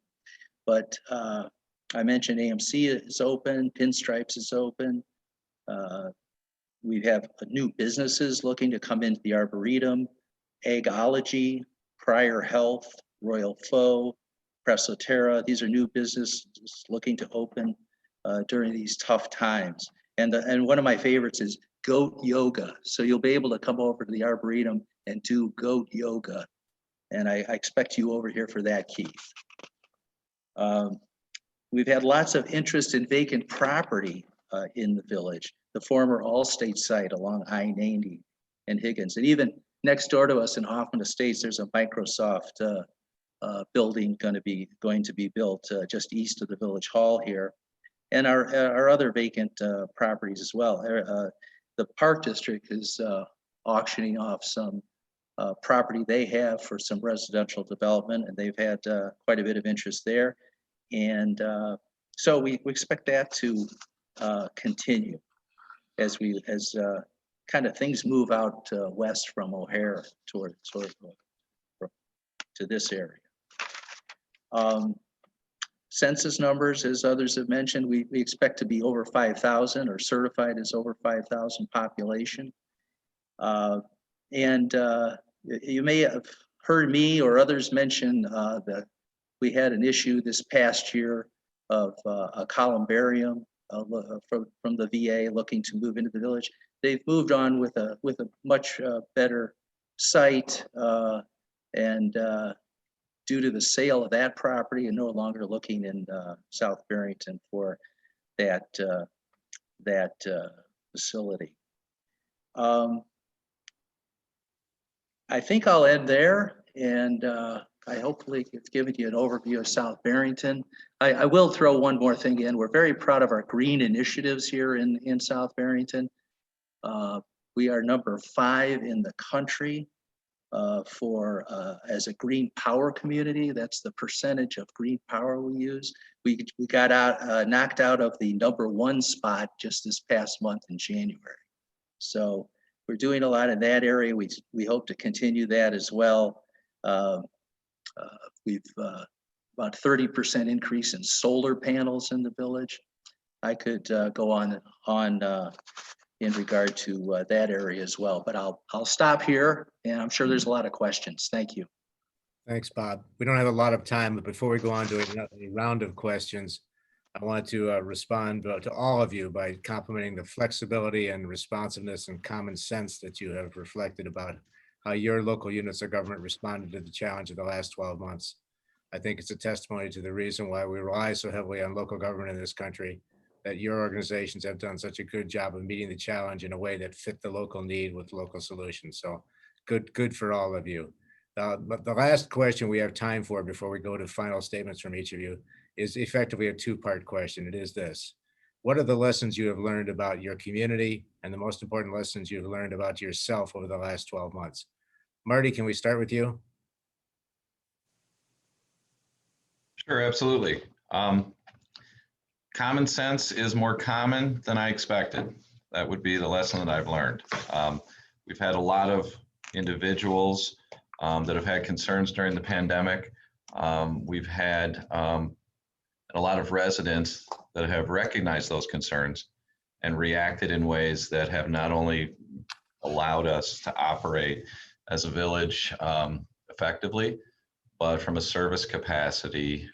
But I mentioned AMC is open, Pinstripes is open. We have new businesses looking to come into the Arboretum, Agology, Prior Health, Royal Foe, Presoterra. These are new businesses looking to open during these tough times. And one of my favorites is goat yoga. So you'll be able to come over to the Arboretum and do goat yoga. And I expect you over here for that, Keith. We've had lots of interest in vacant property in the village, the former Allstate site along I-90 and Higgins. And even next door to us in Hoffman Estates, there's a Microsoft building going to be built just east of the village hall here. And our other vacant properties as well. The Park District is auctioning off some property they have for some residential development, and they've had quite a bit of interest there. And so we expect that to continue as kind of things move out west from O'Hare to this area. Census numbers, as others have mentioned, we expect to be over 5,000 or certified as over 5,000 population. And you may have heard me or others mention that we had an issue this past year of a columbarium from the VA looking to move into the village. They've moved on with a much better site, and due to the sale of that property and no longer looking in South Barrington for that facility. I think I'll end there, and I hopefully have given you an overview of South Barrington. I will throw one more thing in. We're very proud of our green initiatives here in South Barrington. We are number 5 in the country as a green power community. That's the percentage of green power we use. We got knocked out of the number 1 spot just this past month in January. So we're doing a lot in that area. We hope to continue that as well. We've about 30% increase in solar panels in the village. I could go on in regard to that area as well, but I'll stop here, and I'm sure there's a lot of questions. Thank you. Thanks, Bob. We don't have a lot of time, but before we go on to a round of questions, I wanted to respond to all of you by complimenting the flexibility and responsiveness and common sense that you have reflected about how your local units of government responded to the challenge of the last 12 months. I think it's a testimony to the reason why we rely so heavily on local government in this country, that your organizations have done such a good job of meeting the challenge in a way that fit the local need with local solutions. So good for all of you. But the last question we have time for before we go to final statements from each of you is effectively a two-part question. It is this: what are the lessons you have learned about your community and the most important lessons you've learned about yourself over the last 12 months? Marty, can we start with you? Sure, absolutely. Common sense is more common than I expected. That would be the lesson that I've learned. We've had a lot of individuals that have had concerns during the pandemic. We've had a lot of residents that have recognized those concerns and reacted in ways that have not only allowed us to operate as a village effectively, but from a service capacity,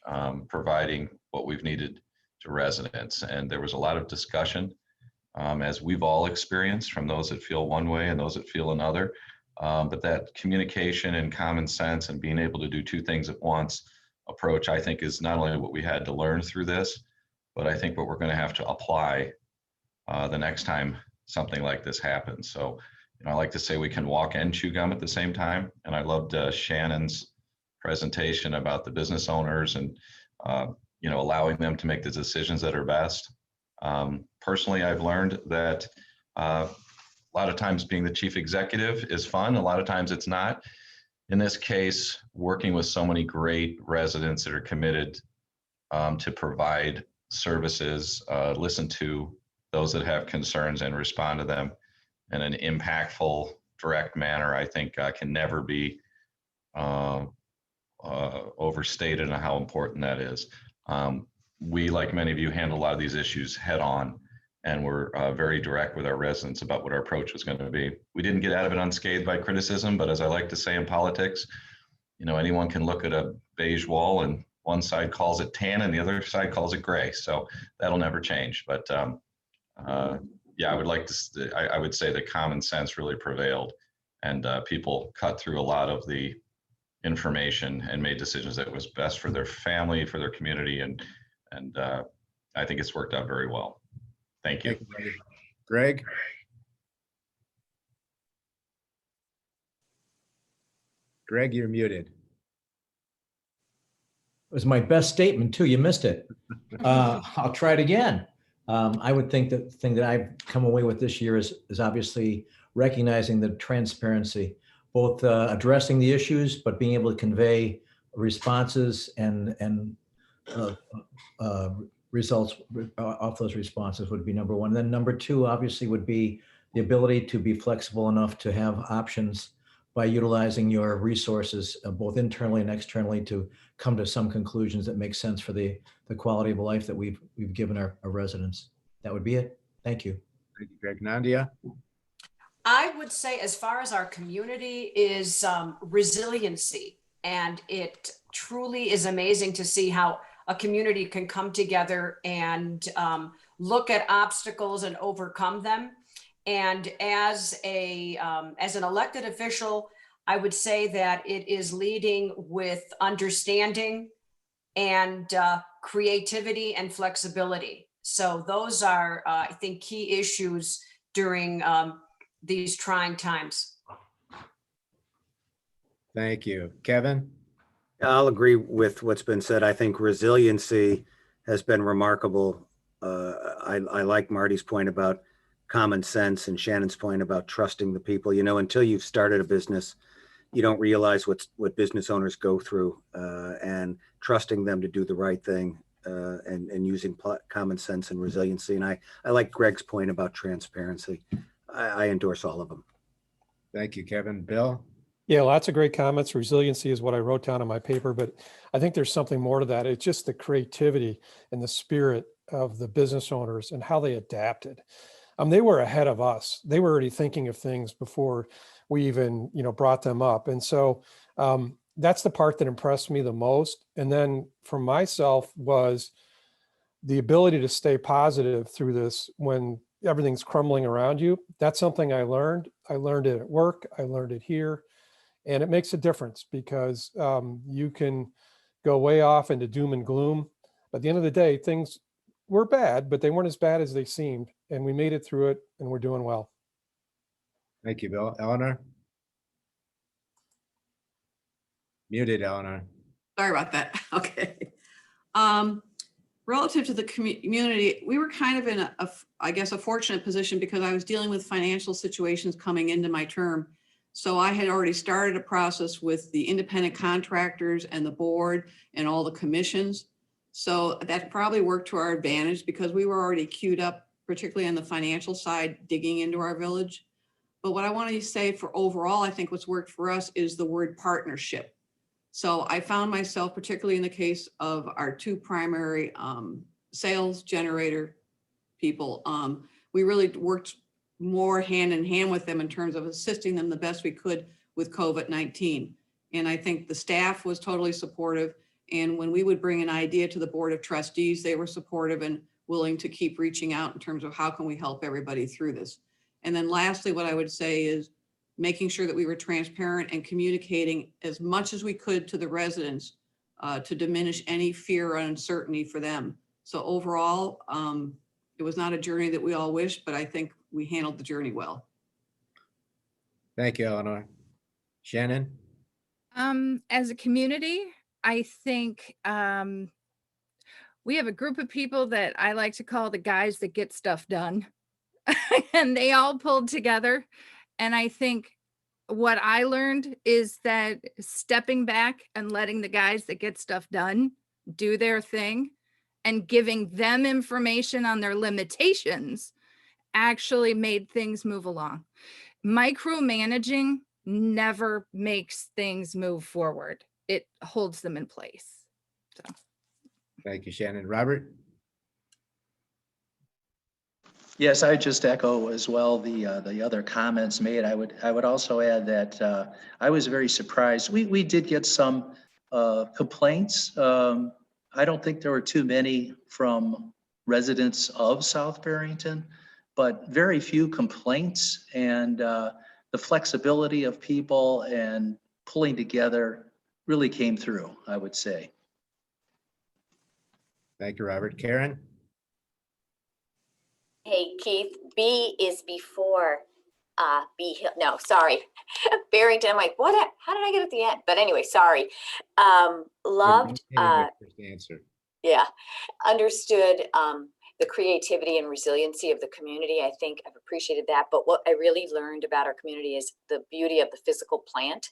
providing what we've needed to residents. And there was a lot of discussion, as we've all experienced, from those that feel one way and those that feel another. But that communication and common sense and being able to do two things at once approach, I think, is not only what we had to learn through this, but I think what we're going to have to apply the next time something like this happens. So, I like to say we can walk and chew gum at the same time. And I loved Shannon's presentation about the business owners and allowing them to make the decisions that are best. Personally, I've learned that a lot of times being the chief executive is fun. A lot of times it's not. In this case, working with so many great residents that are committed to provide services, listen to those that have concerns and respond to them in an impactful, direct manner, I think can never be overstated on how important that is. We, like many of you, handle a lot of these issues head on, and we're very direct with our residents about what our approach was going to be. We didn't get out of it unscathed by criticism, but as I like to say in politics, anyone can look at a beige wall and one side calls it tan and the other side calls it gray. So that'll never change. But yeah, I would say that common sense really prevailed, and people cut through a lot of the information and made decisions that was best for their family, for their community, and I think it's worked out very well. Thank you. Greg? Greg, you're muted. It was my best statement too. You missed it. I'll try it again. I would think that the thing that I've come away with this year is obviously recognizing the transparency, both addressing the issues, but being able to convey responses and results off those responses would be number one. And then number two, obviously, would be the ability to be flexible enough to have options by utilizing your resources, both internally and externally, to come to some conclusions that make sense for the quality of life that we've given our residents. That would be it. Thank you. Thank you, Greg. Nandia? I would say, as far as our community, is resiliency. And it truly is amazing to see how a community can come together and look at obstacles and overcome them. And as an elected official, I would say that it is leading with understanding and creativity and flexibility. So those are, I think, key issues during these trying times. Thank you. Kevin? I'll agree with what's been said. I think resiliency has been remarkable. I like Marty's point about common sense and Shannon's point about trusting the people. Until you've started a business, you don't realize what business owners go through, and trusting them to do the right thing, and using common sense and resiliency. And I like Greg's point about transparency. I endorse all of them. Thank you, Kevin. Bill? Yeah, lots of great comments. Resiliency is what I wrote down on my paper, but I think there's something more to that. It's just the creativity and the spirit of the business owners and how they adapted. They were ahead of us. They were already thinking of things before we even, brought them up. And so that's the part that impressed me the most. And then for myself was the ability to stay positive through this when everything's crumbling around you. That's something I learned. I learned it at work. I learned it here. And it makes a difference because you can go way off into doom and gloom. But at the end of the day, things were bad, but they weren't as bad as they seemed. And we made it through it, and we're doing well. Thank you, Bill. Eleanor? Muted, Eleanor. Sorry about that. Okay. Relative to the community, we were kind of in I guess, a fortunate position because I was dealing with financial situations coming into my term. So I had already started a process with the independent contractors and the board and all the commissions. So that probably worked to our advantage because we were already queued up, particularly on the financial side, digging into our village. But what I want to say for overall, I think what's worked for us is the word partnership. So I found myself, particularly in the case of our two primary sales generator people, we really worked more hand in hand with them in terms of assisting them the best we could with COVID-19. And I think the staff was totally supportive. And when we would bring an idea to the Board of Trustees, they were supportive and willing to keep reaching out in terms of how can we help everybody through this. And then lastly, what I would say is making sure that we were transparent and communicating as much as we could to the residents to diminish any fear or uncertainty for them. So overall, it was not a journey that we all wished, but I think we handled the journey well. Thank you, Eleanor. Shannon? As a community, I think we have a group of people that I like to call the guys that get stuff done. And they all pulled together. And I think what I learned is that stepping back and letting the guys that get stuff done do their thing and giving them information on their limitations actually made things move along. Micromanaging never makes things move forward. It holds them in place. So. Thank you, Shannon. Robert? Yes, I just echo as well the other comments made. I would also add that I was very surprised. We did get some complaints. I don't think there were too many from residents of South Barrington, but very few complaints, and the flexibility of people and pulling together really came through, I would say. Thank you, Robert. Karen? Hey, Keith, B is before B Hill. No, sorry. Barrington. I'm like, what? How did I get at the end? But anyway, sorry. Loved. Answer. Yeah, understood the creativity and resiliency of the community. I think I've appreciated that. But what I really learned about our community is the beauty of the physical plant,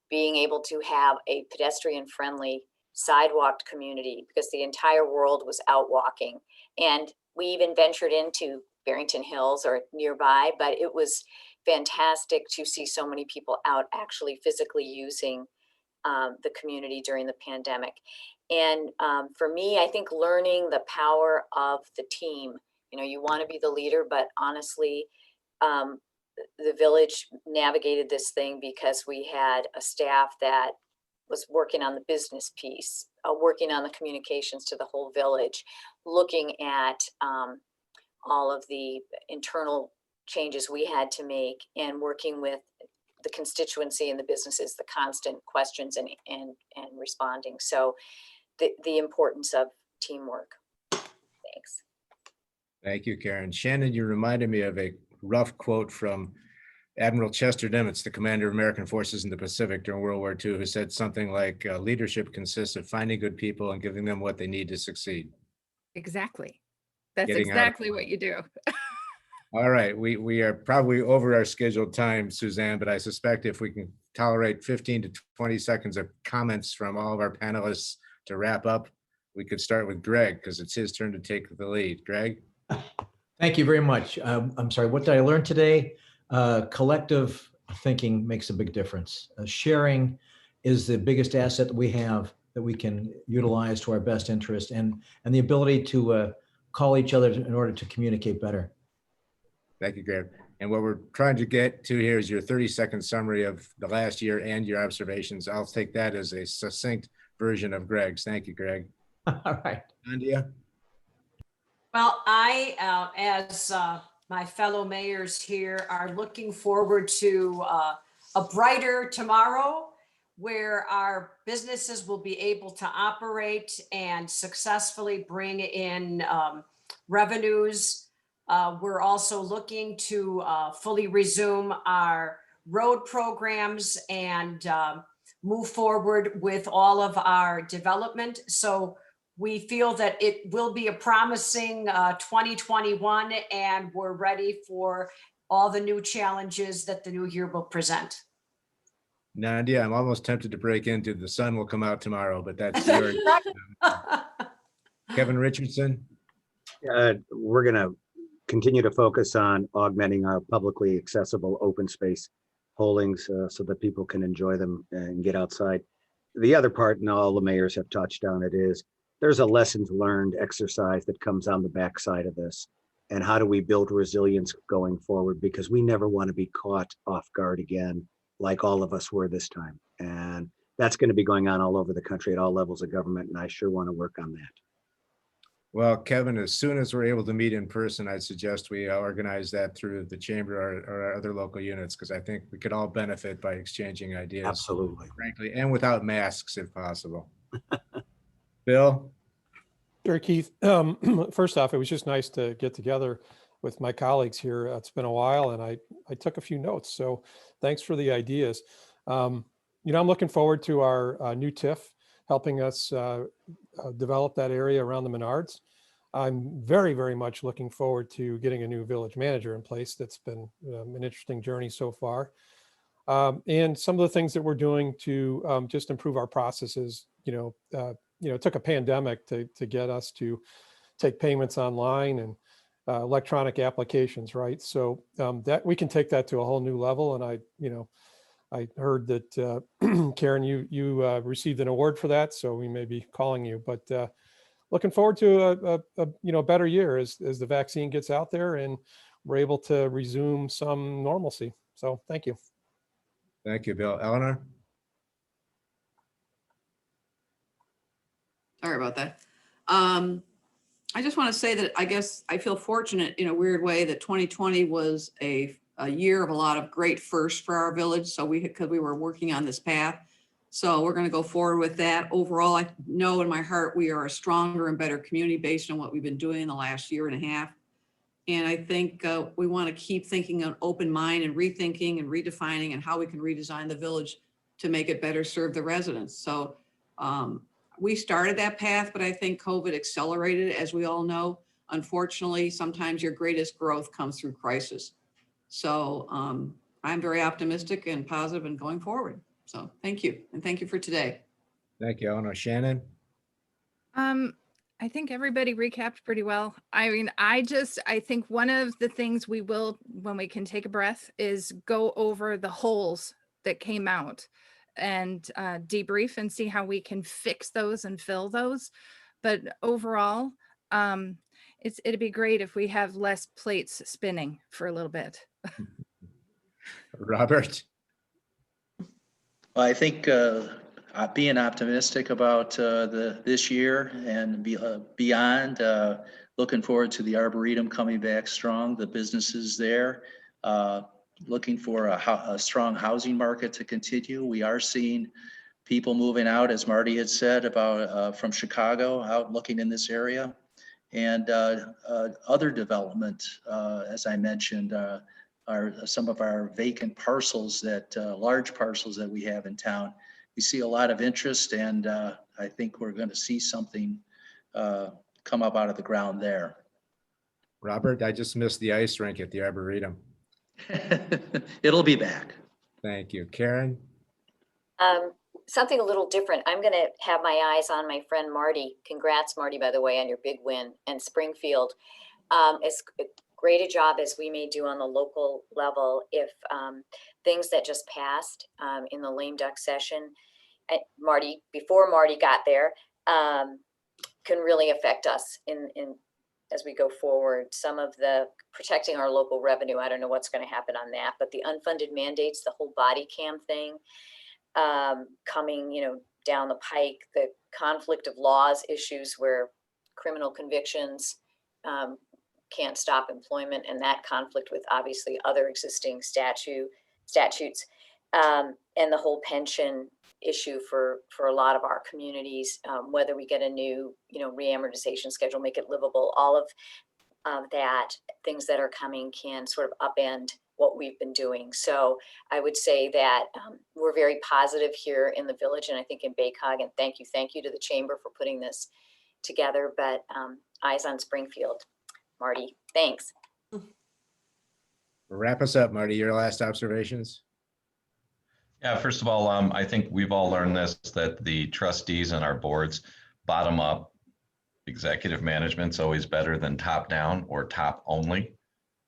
being able to have a pedestrian-friendly sidewalked community because the entire world was out walking. And we even ventured into Barrington Hills or nearby, but it was fantastic to see so many people out actually physically using the community during the pandemic. And for me, I think learning the power of the team, you know, you want to be the leader, but honestly, the village navigated this thing because we had a staff that was working on the business piece, working on the communications to the whole village, looking at all of the internal changes we had to make, and working with the constituency and the businesses, the constant questions and responding. So the importance of teamwork. Thanks. Thank you, Karen. Shannon, you reminded me of a rough quote from Admiral Chester Nimitz, the commander of American forces in the Pacific during World War II, who said something like, leadership consists of finding good people and giving them what they need to succeed. Exactly. That's Getting exactly what you do. All right, we are probably over our scheduled time, Suzanne, but I suspect if we can tolerate 15 to 20 seconds of comments from all of our panelists to wrap up, we could start with Greg, because it's his turn to take the lead. Greg? Thank you very much. I'm sorry, what did I learn today? Collective thinking makes a big difference. Sharing is the biggest asset that we have that we can utilize to our best interest, and the ability to call each other in order to communicate better. Thank you, Greg. And what we're trying to get to here is your 30-second summary of the last year and your observations. I'll take that as a succinct version of Greg's. Thank you, Greg. All right. Nandia? Well, I, as my fellow mayors here, are looking forward to a brighter tomorrow where our businesses will be able to operate and successfully bring in revenues. We're also looking to fully resume our road programs and move forward with all of our development. So we feel that it will be a promising 2021, and we're ready for all the new challenges that the new year will present. Nandia, I'm almost tempted to break into the sun will come out tomorrow, but that's your. Kevin Richardson. We're going to continue to focus on augmenting our publicly accessible open space holdings so that people can enjoy them and get outside. The other part, and all the mayors have touched on it, is there's a lessons learned exercise that comes on the backside of this. And how do we build resilience going forward? Because we never want to be caught off guard again, like all of us were this time. And that's going to be going on all over the country at all levels of government. And I sure want to work on that. Well, Kevin, as soon as we're able to meet in person, I'd suggest we organize that through the chamber or other local units, because I think we could all benefit by exchanging ideas. Absolutely. Frankly, and without masks if possible. Bill? Sure, Keith. First off, it was just nice to get together with my colleagues here. It's been a while, and I took a few notes. So thanks for the ideas. I'm looking forward to our new TIF helping us develop that area around the Menards. I'm very, very much looking forward to getting a new village manager in place. That's been an interesting journey so far. And some of the things that we're doing to just improve our processes. It took a pandemic to get us to take payments online and electronic applications, right? So that we can take that to a whole new level. And I heard that Karen, you received an award for that, so we may be calling you. But looking forward to a better year as the vaccine gets out there and we're able to resume some normalcy. So thank you. Thank you, Bill. Eleanor? Sorry about that. I just want to say that I guess I feel fortunate in a weird way that 2020 was a year of a lot of great firsts for our village. So because we were working on this path. So we're going to go forward with that. Overall, I know in my heart we are a stronger and better community based on what we've been doing in the last year and a half. And I think we want to keep thinking an open mind and rethinking and redefining and how we can redesign the village to make it better serve the residents. So we started that path, but I think COVID accelerated it, as we all know. Unfortunately, sometimes your greatest growth comes through crisis. So I'm very optimistic and positive and going forward. So thank you. And thank you for today. Thank you, Eleanor. Shannon? I think everybody recapped pretty well. I mean, I think one of the things we will, when we can take a breath, is go over the holes that came out and debrief and see how we can fix those and fill those. But overall, it'd be great if we have less plates spinning for a little bit. Robert? Well, I think being optimistic about this year and beyond, looking forward to the Arboretum coming back strong, the businesses there, looking for a strong housing market to continue. We are seeing people moving out, as Marty had said, about from Chicago, out looking in this area. And other development, as I mentioned, are some of our vacant parcels, large parcels that we have in town. We see a lot of interest, and I think we're going to see something come up out of the ground there. Robert, I just missed the ice rink at the Arboretum. It'll be back. Thank you. Karen? Something a little different. I'm going to have my eyes on my friend Marty. Congrats, Marty, by the way, on your big win. And Springfield, as great a job as we may do on the local level, if things that just passed in the lame duck session, Marty, before Marty got there, can really affect us in as we go forward. Some of the protecting our local revenue, I don't know what's going to happen on that, but the unfunded mandates, the whole body cam thing coming, down the pike, the conflict of laws issues where criminal convictions can't stop employment, and that conflict with obviously other existing statutes, and the whole pension issue for a lot of our communities, whether we get a new, reamortization schedule, make it livable, all of that, things that are coming can sort of upend what we've been doing. So I would say that we're very positive here in the village, and I think in BayCog, and thank you to the chamber for putting this together, but eyes on Springfield. Marty, thanks. Wrap us up, Marty, your last observations. Yeah, first of all, I think we've all learned this, that the trustees and our boards, bottom up, executive management's always better than top down or top only.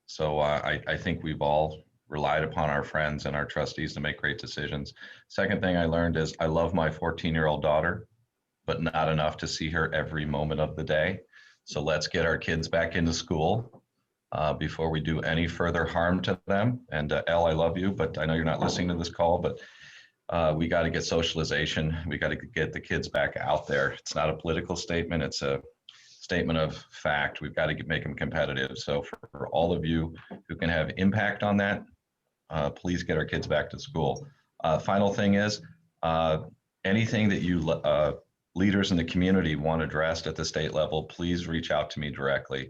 So I think we've all relied upon our friends and our trustees to make great decisions. Second thing I learned is I love my 14-year-old daughter, but not enough to see her every moment of the day. So let's get our kids back into school before we do any further harm to them. And Elle, I love you, but I know you're not listening to this call, but we got to get socialization. We got to get the kids back out there. It's not a political statement. It's a statement of fact. We've got to make them competitive. So for all of you who can have impact on that, please get our kids back to school. Final thing is anything that you leaders in the community want addressed at the state level, please reach out to me directly.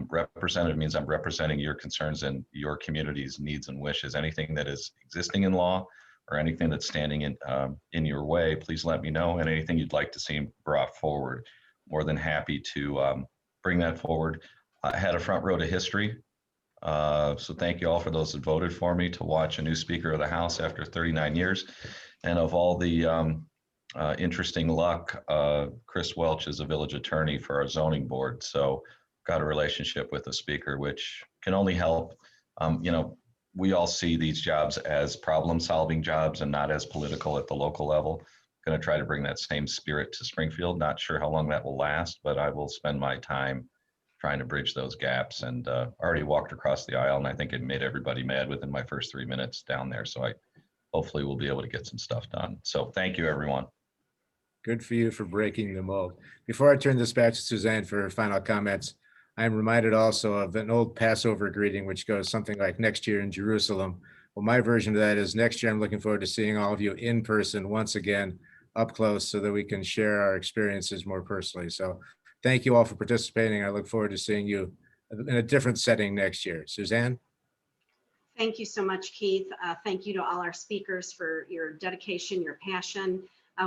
Representative means I'm representing your concerns and your community's needs and wishes. Anything that is existing in law or anything that's standing in your way, please let me know. And anything you'd like to see brought forward, more than happy to bring that forward. I had a front row to history. So thank you all for those that voted for me to watch a new Speaker of the House after 39 years. And of all the interesting luck, Chris Welch is a village attorney for our zoning board. So got a relationship with the speaker, which can only help. You know, we all see these jobs as problem-solving jobs and not as political at the local level. Going to try to bring that same spirit to Springfield. Not sure how long that will last, but I will spend my time trying to bridge those gaps. And already walked across the aisle, and I think it made everybody mad within my first 3 minutes down there. So I hopefully we'll be able to get some stuff done. So thank you, everyone. Good for you for breaking the mold. Before I turn this back to Suzanne for her final comments, I'm reminded also of an old Passover greeting, which goes something like next year in Jerusalem. Well, my version of that is next year, I'm looking forward to seeing all of you in person once again, up close, so that we can share our experiences more personally. So thank you all for participating. I look forward to seeing you in a different setting next year. Suzanne? Thank you so much, Keith. Thank you to all our speakers for your dedication, your passion.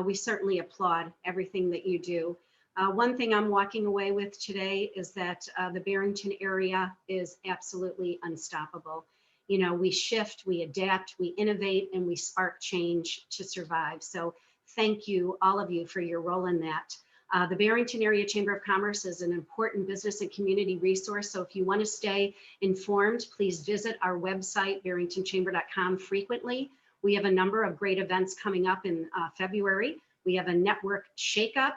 We certainly applaud everything that you do. One thing I'm walking away with today is that the Barrington area is absolutely unstoppable. You know, we shift, we adapt, we innovate, and we spark change to survive. So thank you, all of you, for your role in that. The Barrington Area Chamber of Commerce is an important business and community resource. So if you want to stay informed, please visit our website, barringtonchamber.com, frequently. We have a number of great events coming up in February. We have a network shakeup,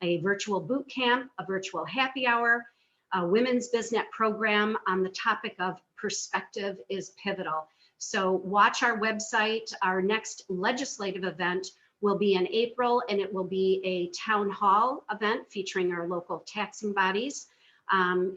a virtual boot camp, a virtual happy hour, a women's BizNet program on the topic of perspective is pivotal. So watch our website. Our next legislative event will be in April, and it will be a town hall event featuring our local taxing bodies.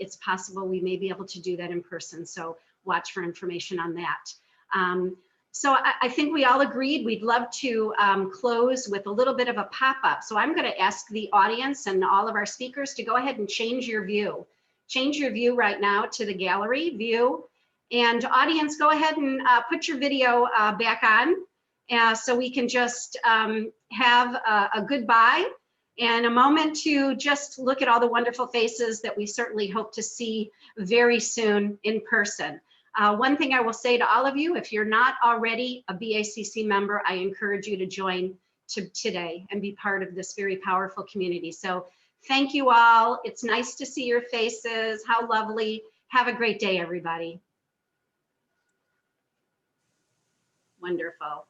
It's possible we may be able to do that in person, so watch for information on that. So I think we all agreed we'd love to close with a little bit of a pop-up. So I'm going to ask the audience and all of our speakers to go ahead and change your view. Change your view right now to the gallery view. And audience, go ahead and put your video back on so we can just have a goodbye and a moment to just look at all the wonderful faces that we certainly hope to see very soon in person. One thing I will say to all of you, if you're not already a BACC member, I encourage you to join today and be part of this very powerful community. So thank you all. It's nice to see your faces. How lovely. Have a great day, everybody. Wonderful.